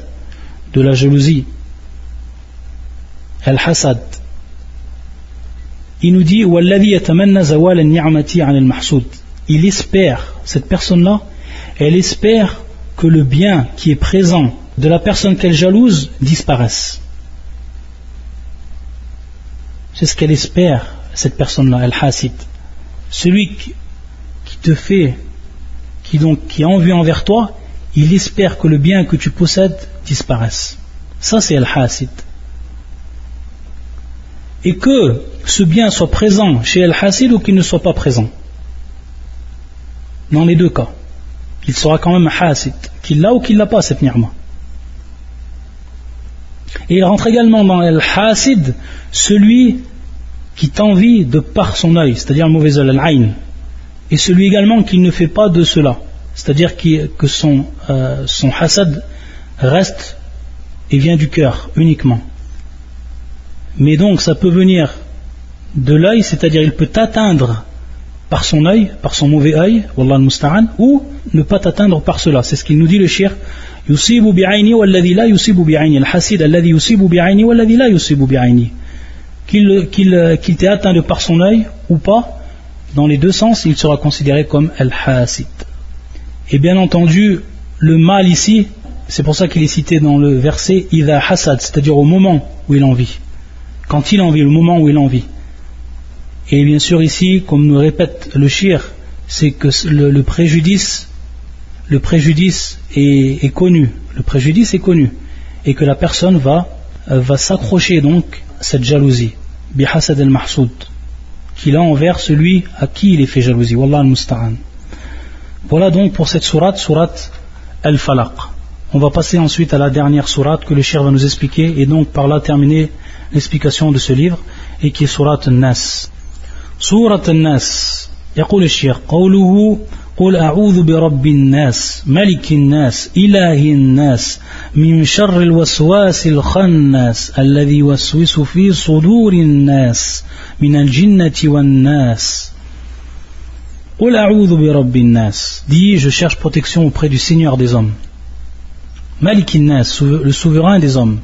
de la jalousie. Al-Hasad. Il nous dit وَالَّذِي يَتَمَنَّ زَوَالَ النِّعْمَةِ عَنِ الْمَحْسُودِ. Il espère, cette personne-là, elle espère que le bien qui est présent de la personne qu'elle jalouse disparaisse. C'est ce qu'elle espère, cette personne-là, Al-Hasid. Celui qui te fait, qui est envieux envers toi, il espère que le bien que tu possèdes disparaisse. Ça c'est Al-Hasid. Et que ce bien soit présent chez Al-Hasid ou qu'il ne soit pas présent. Dans les deux cas, il sera quand même Hasid, qu'il l'a ou qu'il l'a pas cette ni'ma. Et il rentre également dans al-hasid, celui qui t'envie de par son œil, c'est-à-dire le mauvais œil, al-ayn, et celui également qui ne fait pas de cela, c'est-à-dire que son hasad reste et vient du cœur uniquement. Mais donc ça peut venir de l'œil, c'est-à-dire il peut t'atteindre par son œil, par son mauvais œil, wallah al-musta'an, ou ne pas t'atteindre par cela. C'est ce qu'il nous dit le shir. Yusibu bi'ayni walladhi la yusibu bi'ayni. Al-hasid alladhi yusibu bi'ayni walladhi la yusibu bi'ayni. Qu'il t'ait atteint de par son œil ou pas, dans les deux sens, il sera considéré comme al-hasid. Et bien entendu, le mal ici, c'est pour ça qu'il est cité dans le verset idha hasad, c'est-à-dire au moment où il envie. Quand il envie, le moment où il envie. Et bien sûr ici, comme nous répète le shir, c'est que le préjudice est connu. Le préjudice est connu. Et que la personne va s'accrocher donc à cette jalousie. Bihasad al-mahsoud. Qu'il a envers celui à qui il est fait jalousie. Wallah al-musta'an. Voilà donc pour cette sourate al-falaq. On va passer ensuite à la dernière sourate que le shir va nous expliquer et donc par là terminer l'explication de ce livre et qui est sourate al-nas. سورة الناس يقول الشيخ قوله قل أعوذ برب الناس ملك الناس إله الناس من شر الوسواس الخناس الذي يوسوس في صدور الناس من الجنة والناس قل أعوذ برب الناس dis je cherche protection auprès du Seigneur des hommes ملك الناس le souverain des hommes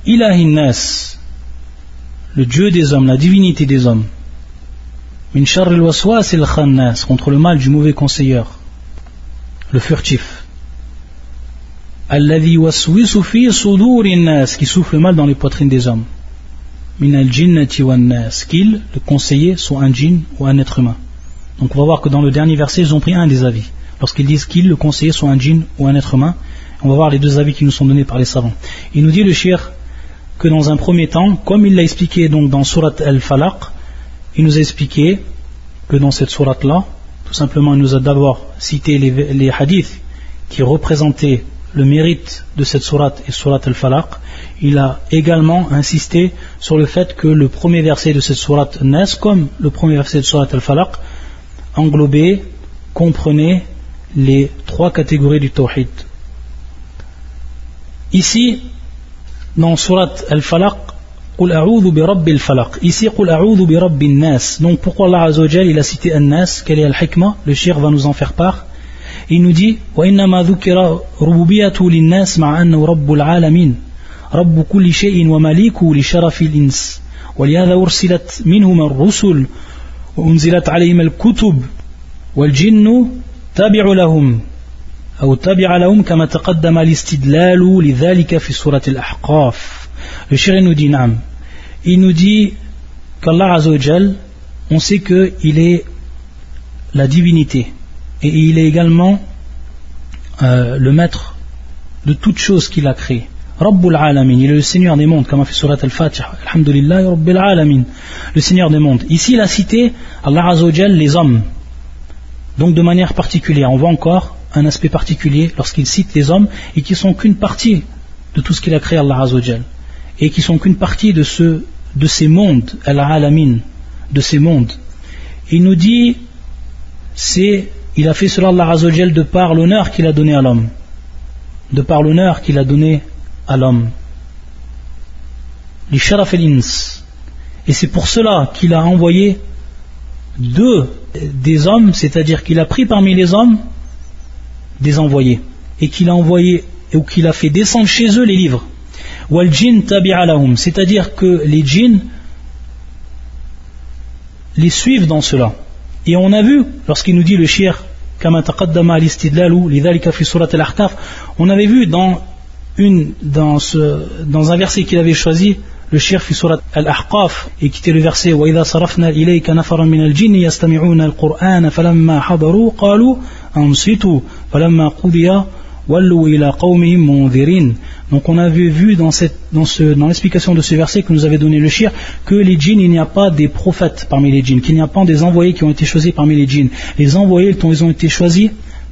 إله الناس le Dieu des hommes, la divinité des hommes min sharr al-waswas al-khannas, contre le mal du mauvais conseilleur, le furtif. Alladhi waswisu fi suduri an-nas, qui souffle le mal dans les poitrines des hommes. Min al-jinnati wan-nas, qu'il, le conseiller, soit un djinn ou un être humain. Donc on va voir que dans le dernier verset, ils ont pris un des avis. Lorsqu'ils disent qu'il, le conseiller, soit un djinn ou un être humain, on va voir les deux avis qui nous sont donnés par les savants. Il nous dit le shir que dans un premier temps, comme il l'a expliqué donc dans Surat al-Falaq, il nous a expliqué que dans cette sourate-là, tout simplement, il nous a d'abord cité les hadiths qui représentaient le mérite de cette sourate et sourate al-Falaq. Il a également insisté sur le fait que le premier verset de cette sourate Nas, comme le premier verset de sourate al-Falaq, englobait, comprenait les trois catégories du tawhid. Ici, dans sourate al-Falaq, قل أعوذ برب الفلق. Ici, قل أعوذ برب الناس. Donc, pourquoi Allah Azza wa Jal, il a cité An-Nas? Quelle est al-hikmah? Le shir va nous en faire part. Il nous dit وإنما ذكر ربوبيته للناس مع أنه رب العالمين رب كل شيء ومليكه لشرف الإنس ولهذا أرسلت منهم الرسل وأنزلت عليهم الكتب والجن تابع لهم أو تابع لهم كما تقدم الاستدلال لذلك في سورة الأحقاف. Le shir nous dit Naam. Il nous dit qu'Allah Azza wa Jal, on sait qu'il est la divinité et il est également le maître de toutes choses qu'il a créées. Rabbul Alamin, il est le Seigneur des mondes, comme a fait Surat Al-Fatiha. Alhamdulillah Rabbil Alamin, le Seigneur des mondes. Ici, il a cité Allah Azza wa Jal les hommes. Donc de manière particulière, on voit encore un aspect particulier lorsqu'il cite les hommes et qui sont qu'une partie de tout ce qu'il a créé Allah Azza wa Jal. Et qui sont qu'une partie de ces mondes, al-alamin, de ces mondes. Il nous dit, il a fait cela Allah Azza wa Jal de par l'honneur qu'il a donné à l'homme. De par l'honneur qu'il a donné à l'homme. Li sharaf al-ins. Et c'est pour cela qu'il a envoyé des hommes, c'est-à-dire qu'il a pris parmi les hommes des envoyés. Et qu'il a envoyé, ou qu'il a fait descendre chez eux les livres. C'est-à-dire que les djinns les suivent dans cela. Et on a vu, lorsqu'il nous dit le shir, on avait vu dans un verset qu'il avait choisi, le shir fi surat al-Ahqaf, et qui était le verset وَإِذَا صَرَفْنَا إِلَيْكَ نَفَرًا مِنَ الْجِنِّ يَسْتَمِعُونَ الْقُرْآنَ فَلَمَّا حَضَرُوا قَالُوا أَنصِتُوا فَلَمَّا قُضِيَ وَلُّوا إِلَى قَوْمِهِمْ مُنذِرِينَ. Donc on a vu dans l'explication de ce verset que nous avait donné le shir que les djinns, il n'y a pas des prophètes parmi les djinns, qu'il n'y a pas des envoyés qui ont été choisis parmi les djinns. Les envoyés, ils ont été choisis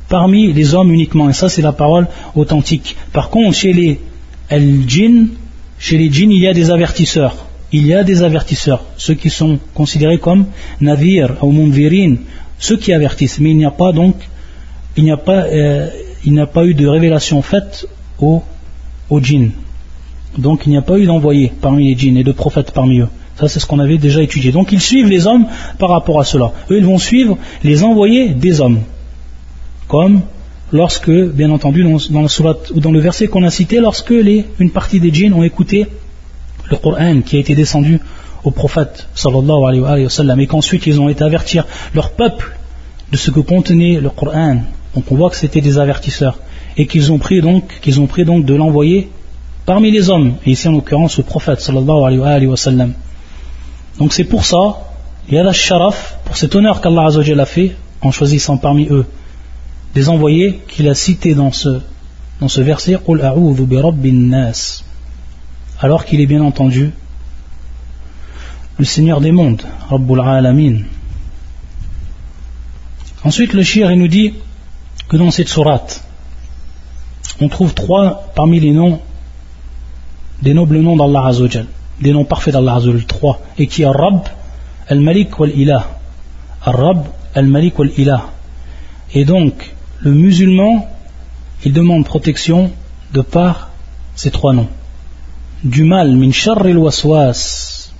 parmi les hommes uniquement, et ça c'est la parole authentique. Par contre, chez les djinns, il y a des avertisseurs. Il y a des avertisseurs, ceux qui sont considérés comme Nadir ou Munvirin, ceux qui avertissent. Mais il n'y a pas eu de révélation faite aux djinns. Donc il n'y a pas eu d'envoyés parmi les djinns et de prophètes parmi eux. Ça c'est ce qu'on avait déjà étudié. Donc ils suivent les hommes par rapport à cela. Eux ils vont suivre les envoyés des hommes. Comme lorsque, bien entendu, dans la sourate ou dans le verset qu'on a cité, lorsque une partie des djinns ont écouté le Coran qui a été descendu au prophète sallallahu alayhi wa sallam, et qu'ensuite ils ont été avertir leur peuple de ce que contenait le Coran. Donc on voit que c'était des avertisseurs et qu'ils ont pris donc de l'envoyer parmi les hommes, et ici en l'occurrence le prophète sallallahu alayhi wa sallam. Donc c'est pour ça, il y a la sharaf, pour cet honneur qu'Allah azza wa jalla a fait en choisissant parmi eux des envoyés qu'il a cités dans ce verset, Qul a'udhu bi rabbin nas, alors qu'il est bien entendu le Seigneur des mondes, Rabbul Alamin. Ensuite le shir il nous dit que dans cette sourate on trouve 3 parmi les noms, des nobles noms d'Allah azza wa jalla, des noms parfaits d'Allah azza wa jalla, 3, et qui est Ar-Rabb, Al-Malik wal-Ilah. Ar-Rabb, Al-Malik wal-Ilah. Et donc le musulman il demande protection de par ces 3 noms. Du mal, min sharri al-waswas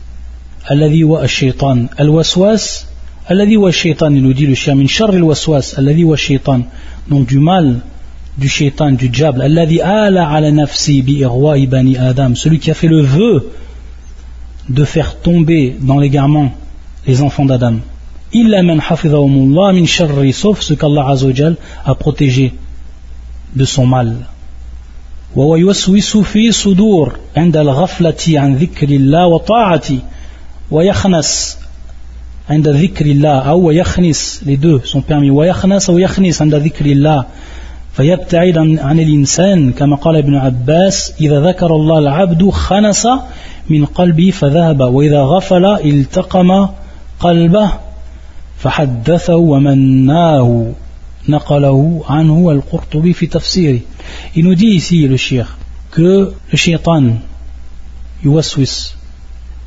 alladhi wa ash-shaytan. Al-waswas alladhi wa ash-shaytan, il nous dit le shir, min sharri al-waswas alladhi wa ash-shaytan. Donc du mal du shaytan, du diable, alladhi ala ala nafsi bi irwa'i bani adam, celui qui a fait le vœu de faire tomber dans l'égarement les enfants d'Adam. Illa man hafidhahumullah min sharri, sauf ce qu'Allah azza wa jalla a protégé de son mal. وهو يوسوس في صدور عند الغفلة عن ذكر الله وطاعته ويخنس عند ذكر الله أو ويخنس, les deux sont permis, ويخنس أو يخنس عند ذكر الله فيبتعد عن الإنسان كما قال ابن عباس إذا ذكر الله العبد خنس من قلبه فذهب وإذا غفل التقم قلبه فحدثه ومناه نقله عنه القرطبي في تفسيره. Il nous dit ici le shir que le shaitan yuwaswis,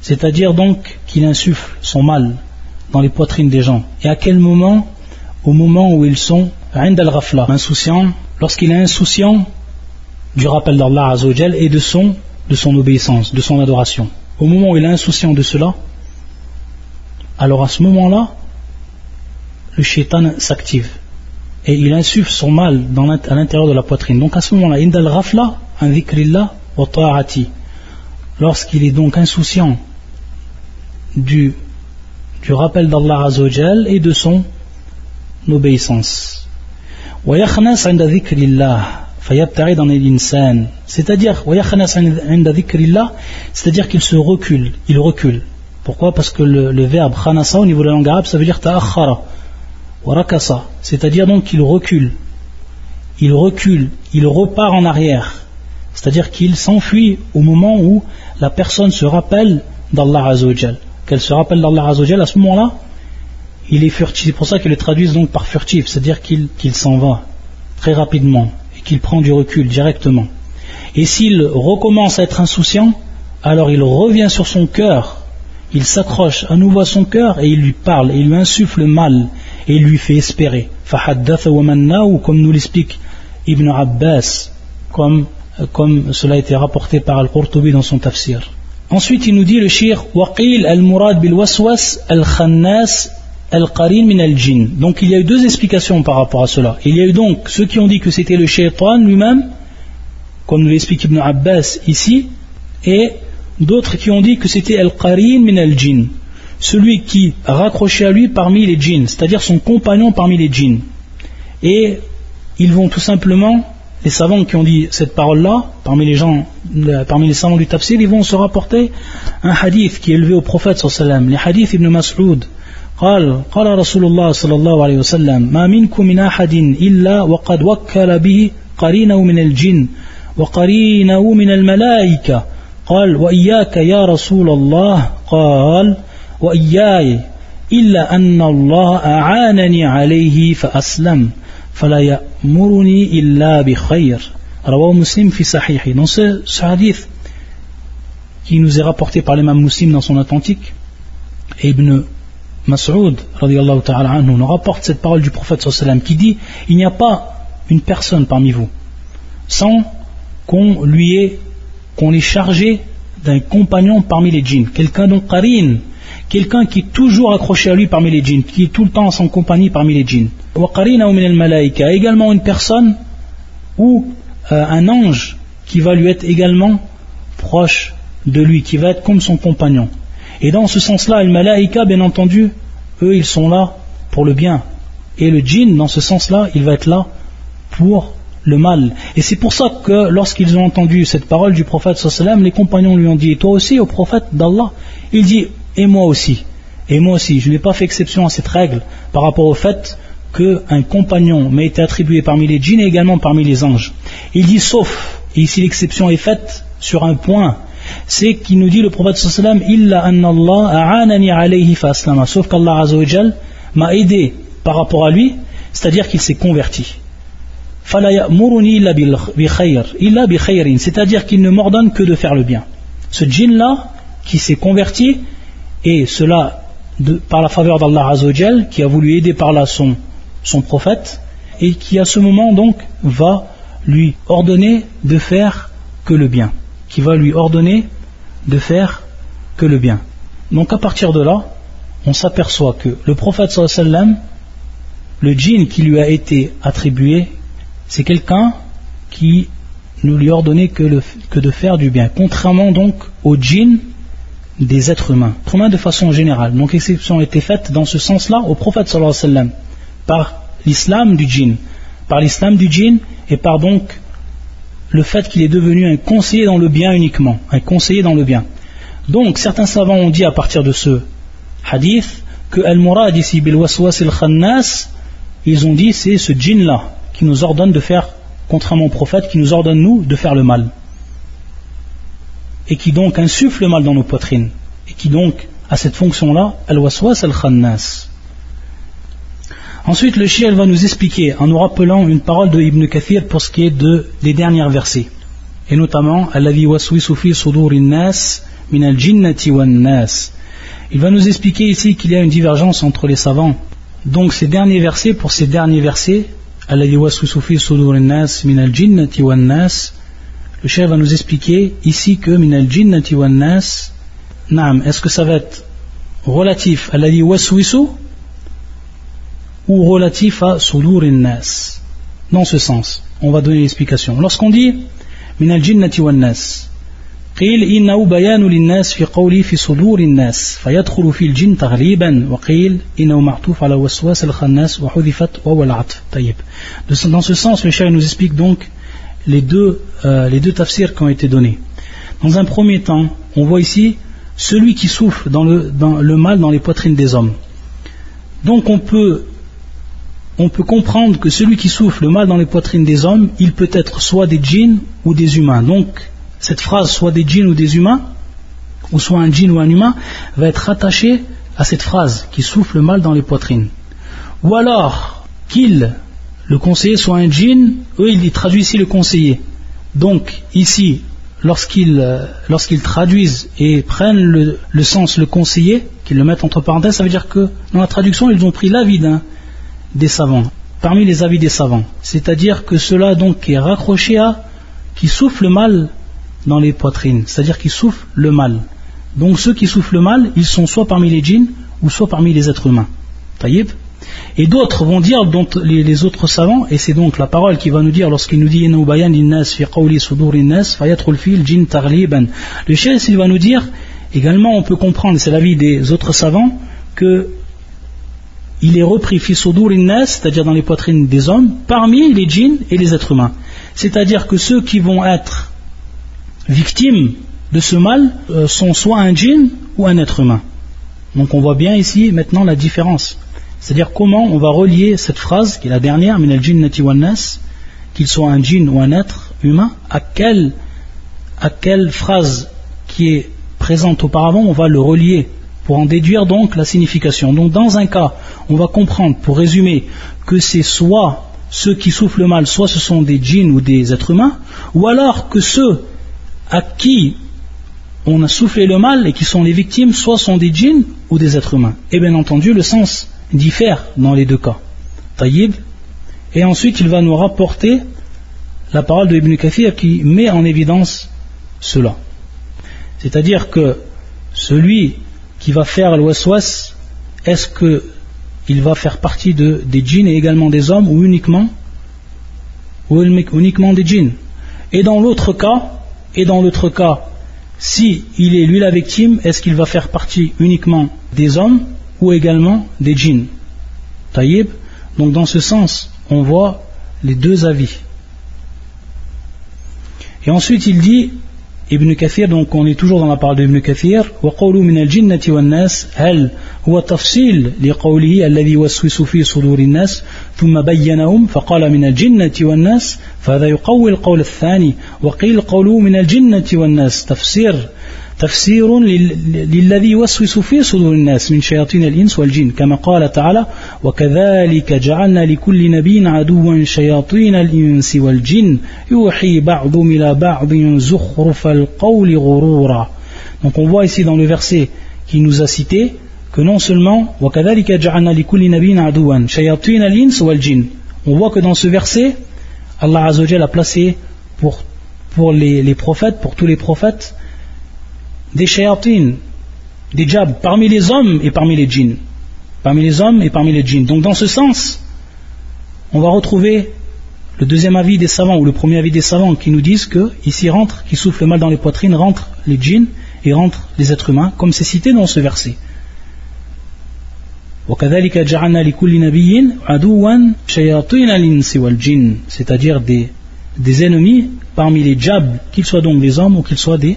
c'est-à-dire donc qu'il insuffle son mal dans les poitrines des gens. Et à quel moment? Au moment où ils sont عند الغفلة, insouciants, lorsqu'il est insouciant du rappel d'Allah azza wa jal et de son obéissance, de son adoration. Au moment où il est insouciant de cela, alors à ce moment-là le shaitan s'active et il insuffle son mal à l'intérieur de la poitrine. Donc à ce moment-là, indal ghafla an dhikrillah wa ta'ati, lorsqu'il est donc insouciant du rappel d'Allah azza wa jal et de son obéissance. Wa yakhnas 'inda dhikrillah fayabta'id 'an al-insan, c'est-à-dire wa yakhnas 'inda dhikrillah, c'est-à-dire qu'il se recule, il recule. Pourquoi? Parce que le verbe khanasa au niveau de la langue arabe ça veut dire ta'akhkhara wa rakasa, c'est-à-dire donc qu'il recule, il repart en arrière, c'est-à-dire qu'il s'enfuit au moment où la personne se rappelle d'Allah azza wa jal, qu'elle se rappelle d'Allah azza wa jal. À ce moment-là il est furtif, c'est pour ça qu'ils le traduisent donc par furtif, c'est-à-dire qu'il s'en va très rapidement et qu'il prend du recul directement. Et s'il recommence à être insouciant, alors il revient sur son cœur, il s'accroche à nouveau à son cœur et il lui parle, et il lui insuffle le mal et il lui fait espérer. Fahaddatha wa mannahu, comme nous l'explique Ibn Abbas, comme cela a été rapporté par Al-Qurtubi dans son tafsir. Ensuite il nous dit le shir waqil al-murad bil waswas al-khannas al-qarin min al-jinn. Donc il y a eu 2 explications par rapport à cela. Il y a eu donc ceux qui ont dit que c'était le shaitan lui-même, comme nous l'explique Ibn Abbas ici, et d'autres qui ont dit que c'était al-qarin min al-jinn, celui qui raccrochait à lui parmi les djinns, c'est-à-dire son compagnon parmi les djinns. Et ils vont tout simplement, les savants qui ont dit cette parole-là, parmi les savants du tafsir, ils vont se rapporter un hadith qui est élevé au prophète sallallahu alayhi wa sallam, les hadiths Ibn Mas'ud. قال رسول الله صلى الله عليه وسلم ما منكم من أحد إلا وقد وكل به قرينه من الجن وقرينه من الملائكة قال وإياك يا رسول الله قال وإياي إلا أن الله أعانني عليه فأسلم فلا يأمرني إلا بخير رواه مسلم في صحيحه. Dans ce hadith qui nous est rapporté par l'imam Muslim dans son authentique, Ibn Mas'ud radiyallahu ta'ala anhu nous rapporte cette parole du prophète sallallahu alayhi wa sallam qui dit: il n'y a pas une personne parmi vous sans qu'on l'ait chargé d'un compagnon parmi les djinns, quelqu'un dont qarin, quelqu'un qui est toujours accroché à lui parmi les djinns, qui est tout le temps en son compagnie parmi les djinns. Wa qarinahu min al-malaïka, également une personne ou un ange qui va lui être également proche de lui, qui va être comme son compagnon. Et dans ce sens-là, al-malaïka, bien entendu, eux ils sont là pour le bien, et le djinn, dans ce sens-là, il va être là pour le mal. Et c'est pour ça que lorsqu'ils ont entendu cette parole du prophète sallallahu alayhi wa sallam, les compagnons lui ont dit: et toi aussi, au prophète d'Allah? Il dit: et moi aussi, je n'ai pas fait exception à cette règle par rapport au fait qu'un compagnon m'a été attribué parmi les djinns et également parmi les anges. Il dit sauf, et ici l'exception est faite sur un point, c'est qu'il nous dit le prophète sallallahu alayhi wa sallam: illa anna Allah a'anani alayhi fa aslama, sauf qu'Allah azza wa jal m'a aidé par rapport à lui, c'est-à-dire qu'il s'est converti. Fala ya'muruni illa bi khayrin, c'est-à-dire qu'il ne m'ordonne que de faire le bien. Ce djinn là qui s'est converti, et cela par la faveur d'Allah azza wa jal, qui a voulu aider par là son prophète, et qui à ce moment donc va lui ordonner de faire que le bien, Donc à partir de là, on s'aperçoit que le prophète sallallahu alayhi wa sallam, le djinn qui lui a été attribué, c'est quelqu'un qui ne lui ordonnait que de faire du bien, contrairement donc au djinn des êtres humains de façon générale. Donc exception a été faite dans ce sens-là au prophète sallallahu alayhi wa sallam, par l'islam du djinn, et par donc le fait qu'il est devenu un conseiller dans le bien uniquement, Donc certains savants ont dit à partir de ce hadith que al-murad ici bil waswas al-khannas, ils ont dit c'est ce djinn là qui nous ordonne de faire, contrairement au prophète, qui nous ordonne nous de faire le mal, et qui donc insuffle le mal dans nos poitrines, et qui donc a cette fonction là, al-waswas al-khannas. Ensuite le cheikh va nous expliquer en nous rappelant une parole de Ibn Kathir pour ce qui est des derniers versets, et notamment alladhi waswisu fi sudurin nas min al-jinnati wan nas. Il va nous expliquer ici qu'il y a une divergence entre les savants. Donc ces derniers versets, alladhi waswisu fi sudurin nas min al-jinnati wan nas, le cheikh va nous expliquer ici que min al-jinnati wan nas, est-ce que ça va être relatif à alladhi waswisu ou relatif à sudurin nas? Dans ce sens, on va donner l'explication. Lorsqu'on dit min al-jinnati wan nas, قيل إنه بيان للناس في قولي في صدور الناس فيدخل في الجن تغليبا وقيل إنه معطوف على وسواس الخناس وحذفت وهو العطف. طيب. Dans ce sens, le cheikh nous explique donc les deux tafsirs qui ont été donnés. Dans un premier temps, on voit ici celui qui souffle dans le mal dans les poitrines des hommes. Donc on peut comprendre que celui qui souffle le mal dans les poitrines des hommes, il peut être soit des djinns ou des humains. Donc cette phrase, soit des djinns ou des humains, ou soit un djinn ou un humain, va être rattachée à cette phrase qui souffle le mal dans les poitrines. Ou alors le conseiller, soit un djinn, eux ils traduisent ici le conseiller. Donc ici, lorsqu'ils traduisent et prennent le sens le conseiller, qu'ils le mettent entre parenthèses, ça veut dire que dans la traduction ils ont pris l'avis des savants, parmi les avis des savants, c'est-à-dire que cela donc est raccroché à qui souffle le mal dans les poitrines, c'est-à-dire qui soufflent le mal. Donc ceux qui soufflent le mal, ils sont soit parmi les djinns ou soit parmi les êtres humains. Taïb. Et d'autres vont dire, donc les autres savants, et c'est donc la parole qui va nous dire lorsqu'il nous dit innahu bayan linnas fi qawli sudurin nas fayatrul fil jinn taghliban. Le cheikh il va nous dire également, on peut comprendre, c'est l'avis des autres savants, que il est repris fi sudurin nas, c'est-à-dire dans les poitrines des hommes, parmi les djinns et les êtres humains. C'est-à-dire que ceux qui vont être victimes de ce mal sont soit un djinn ou un être humain. Donc on voit bien ici maintenant la différence, c'est-à-dire comment on va relier cette phrase qui est la dernière, min al-jinnati wan nas, qu'il soit un djinn ou un être humain, à quelle phrase qui est présente auparavant on va le relier pour en déduire donc la signification. Donc dans un cas on va comprendre, pour résumer, que c'est soit ceux qui soufflent le mal, soit ce sont des djinns ou des êtres humains, ou alors que ceux à qui on a soufflé le mal et qui sont les victimes, soit sont des djinns ou des êtres humains. Et bien entendu, le sens diffère dans les deux cas. Taïb. Et ensuite, il va nous rapporter la parole de Ibn Kathir qui met en évidence cela. C'est-à-dire que celui qui va faire al-waswas, est-ce qu'il va faire partie des djinns et également des hommes ou uniquement des djinns? Et dans l'autre cas, si il est lui la victime, est-ce qu'il va faire partie uniquement des hommes ou également des djinns? Taïb. Donc dans ce sens, on voit les deux avis. Et ensuite il dit, Ibn Kathir, donc on est toujours dans la parole d'Ibn Kathir, وَقَوْلُوا مِنَ الْجِنَّةِ وَالنَّاسِ هَلْ هُوَ تَفْصِيل لِقَوْلِهِ الَّذِي يُوَسْوِسُ فِي صُدُورِ النَّاسِ ثُمَّ بَيَّنَهُمْ فَقَالَ مِنَ الْجِنَّةِ وَالنَّاسِ فَهَذَا يُقَوِّي الْقَوْلَ الثَّانِي وَقِيلَ قَوْلُوا مِنَ الْجِنَّةِ وَالنَّاسِ تفسير للذي يوسوس في صدور الناس من شياطين الإنس والجن كما قال تعالى وكذلك جعلنا لكل نبي عدوا شياطين الإنس والجن يوحي بعضهم إلى بعض زخرف القول غرورا. Donc on voit ici dans le verset qui nous a cité que non seulement وكذلك جعلنا لكل نبي عدوا شياطين الإنس والجن, on voit que dans ce verset Allah Azza wa Jalla a placé pour les prophètes, pour tous les prophètes, des shayatines, des djabs, parmi les hommes et parmi les djinns. Parmi les hommes et parmi les djinns. Donc dans ce sens, on va retrouver le deuxième avis des savants ou le premier avis des savants qui nous disent que ici rentrent, qui soufflent mal dans les poitrines, rentrent les djinns et rentrent les êtres humains, comme c'est cité dans ce verset. وَكَذَلِكَ جَعَلْنَا لِكُلِّ نَبِيٍّ عَدُوًّا شَيَاطِينَ الْإِنسِ وَالْجِنِّ, c'est-à-dire des ennemis parmi les djabs, qu'ils soient donc des hommes ou qu'ils soient des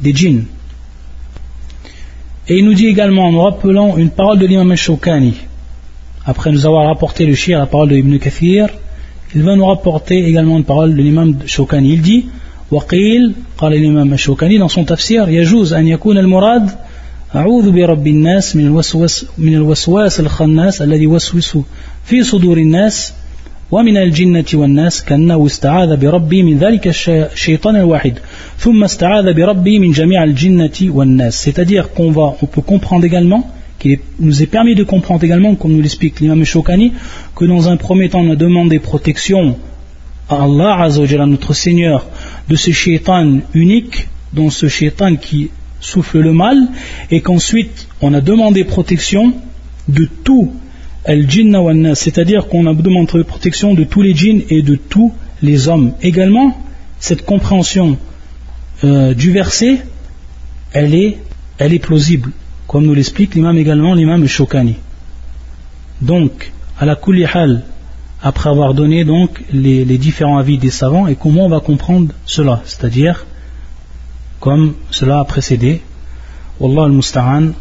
djinns. Et il nous dit également, en nous rappelant une parole de l'imam al-Shawkani, après nous avoir rapporté le shir, la parole de Ibn Kathir, il va nous rapporter également une parole de l'imam al-Shawkani. Il dit وقيل قال الإمام الشوكاني dans son tafsir يجوز أن يكون المراد أعوذ برب الناس من الوسواس الخناس الذي يوسوس في صدور الناس ومن الجنة والناس كأنه استعاذ بربي من ذلك الشيطان الواحد ثم استعاذ بربي من جميع الجنة والناس. C'est-à-dire on peut comprendre également, qu'il nous est permis de comprendre également, comme nous l'explique l'imam Shawkani, que dans un premier temps on a demandé protection à Allah Azza wa Jalla, notre Seigneur, de ce shaitan unique, dont ce shaitan qui souffle le mal, et qu'ensuite on a demandé protection de tout al-jinna wa nas, c'est-à-dire qu'on a demandé protection de tous les djinns et de tous les hommes. Également, cette compréhension du verset, elle est plausible, comme nous l'explique l'imam Shawkani. Donc, à la kulli hal, après avoir donné donc les différents avis des savants, et comment on va comprendre cela, c'est-à-dire comme cela a précédé, Wallah al-Musta'an.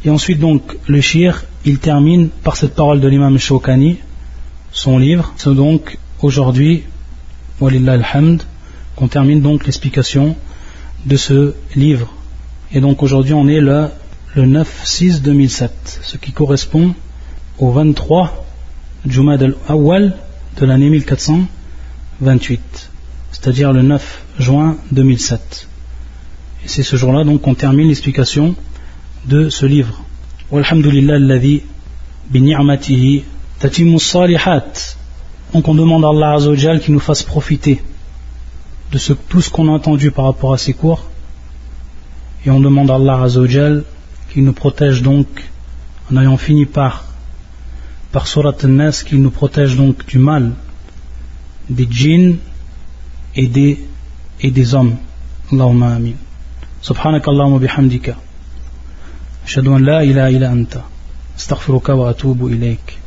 Et ensuite donc le shir, il termine par cette parole de l'imam Shawkani, son livre. C'est donc aujourd'hui, walillah alhamd, qu'on termine donc l'explication de ce livre. Et donc aujourd'hui on est le 9/6/2007, ce qui correspond au 23 Jumad al-Awwal de l'année 1428, c'est-à-dire le 9 juin 2007. Et c'est ce jour-là donc qu'on termine l'explication de ce livre. Walhamdulillah alladhi bi ni'matihi tatimmu salihat. Donc on demande à Allah Azza wa Jal qu'il nous fasse profiter de tout ce qu'on a entendu par rapport à ces cours, et on demande à Allah Azza wa Jal qu'il nous protège donc en ayant fini par Surat An-Nas, qu'il nous protège donc du mal des djinns et des hommes. Allahumma amin. Subhanak Allahumma bihamdika ashhadu an la ilaha illa anta astaghfiruka wa atubu ilayk.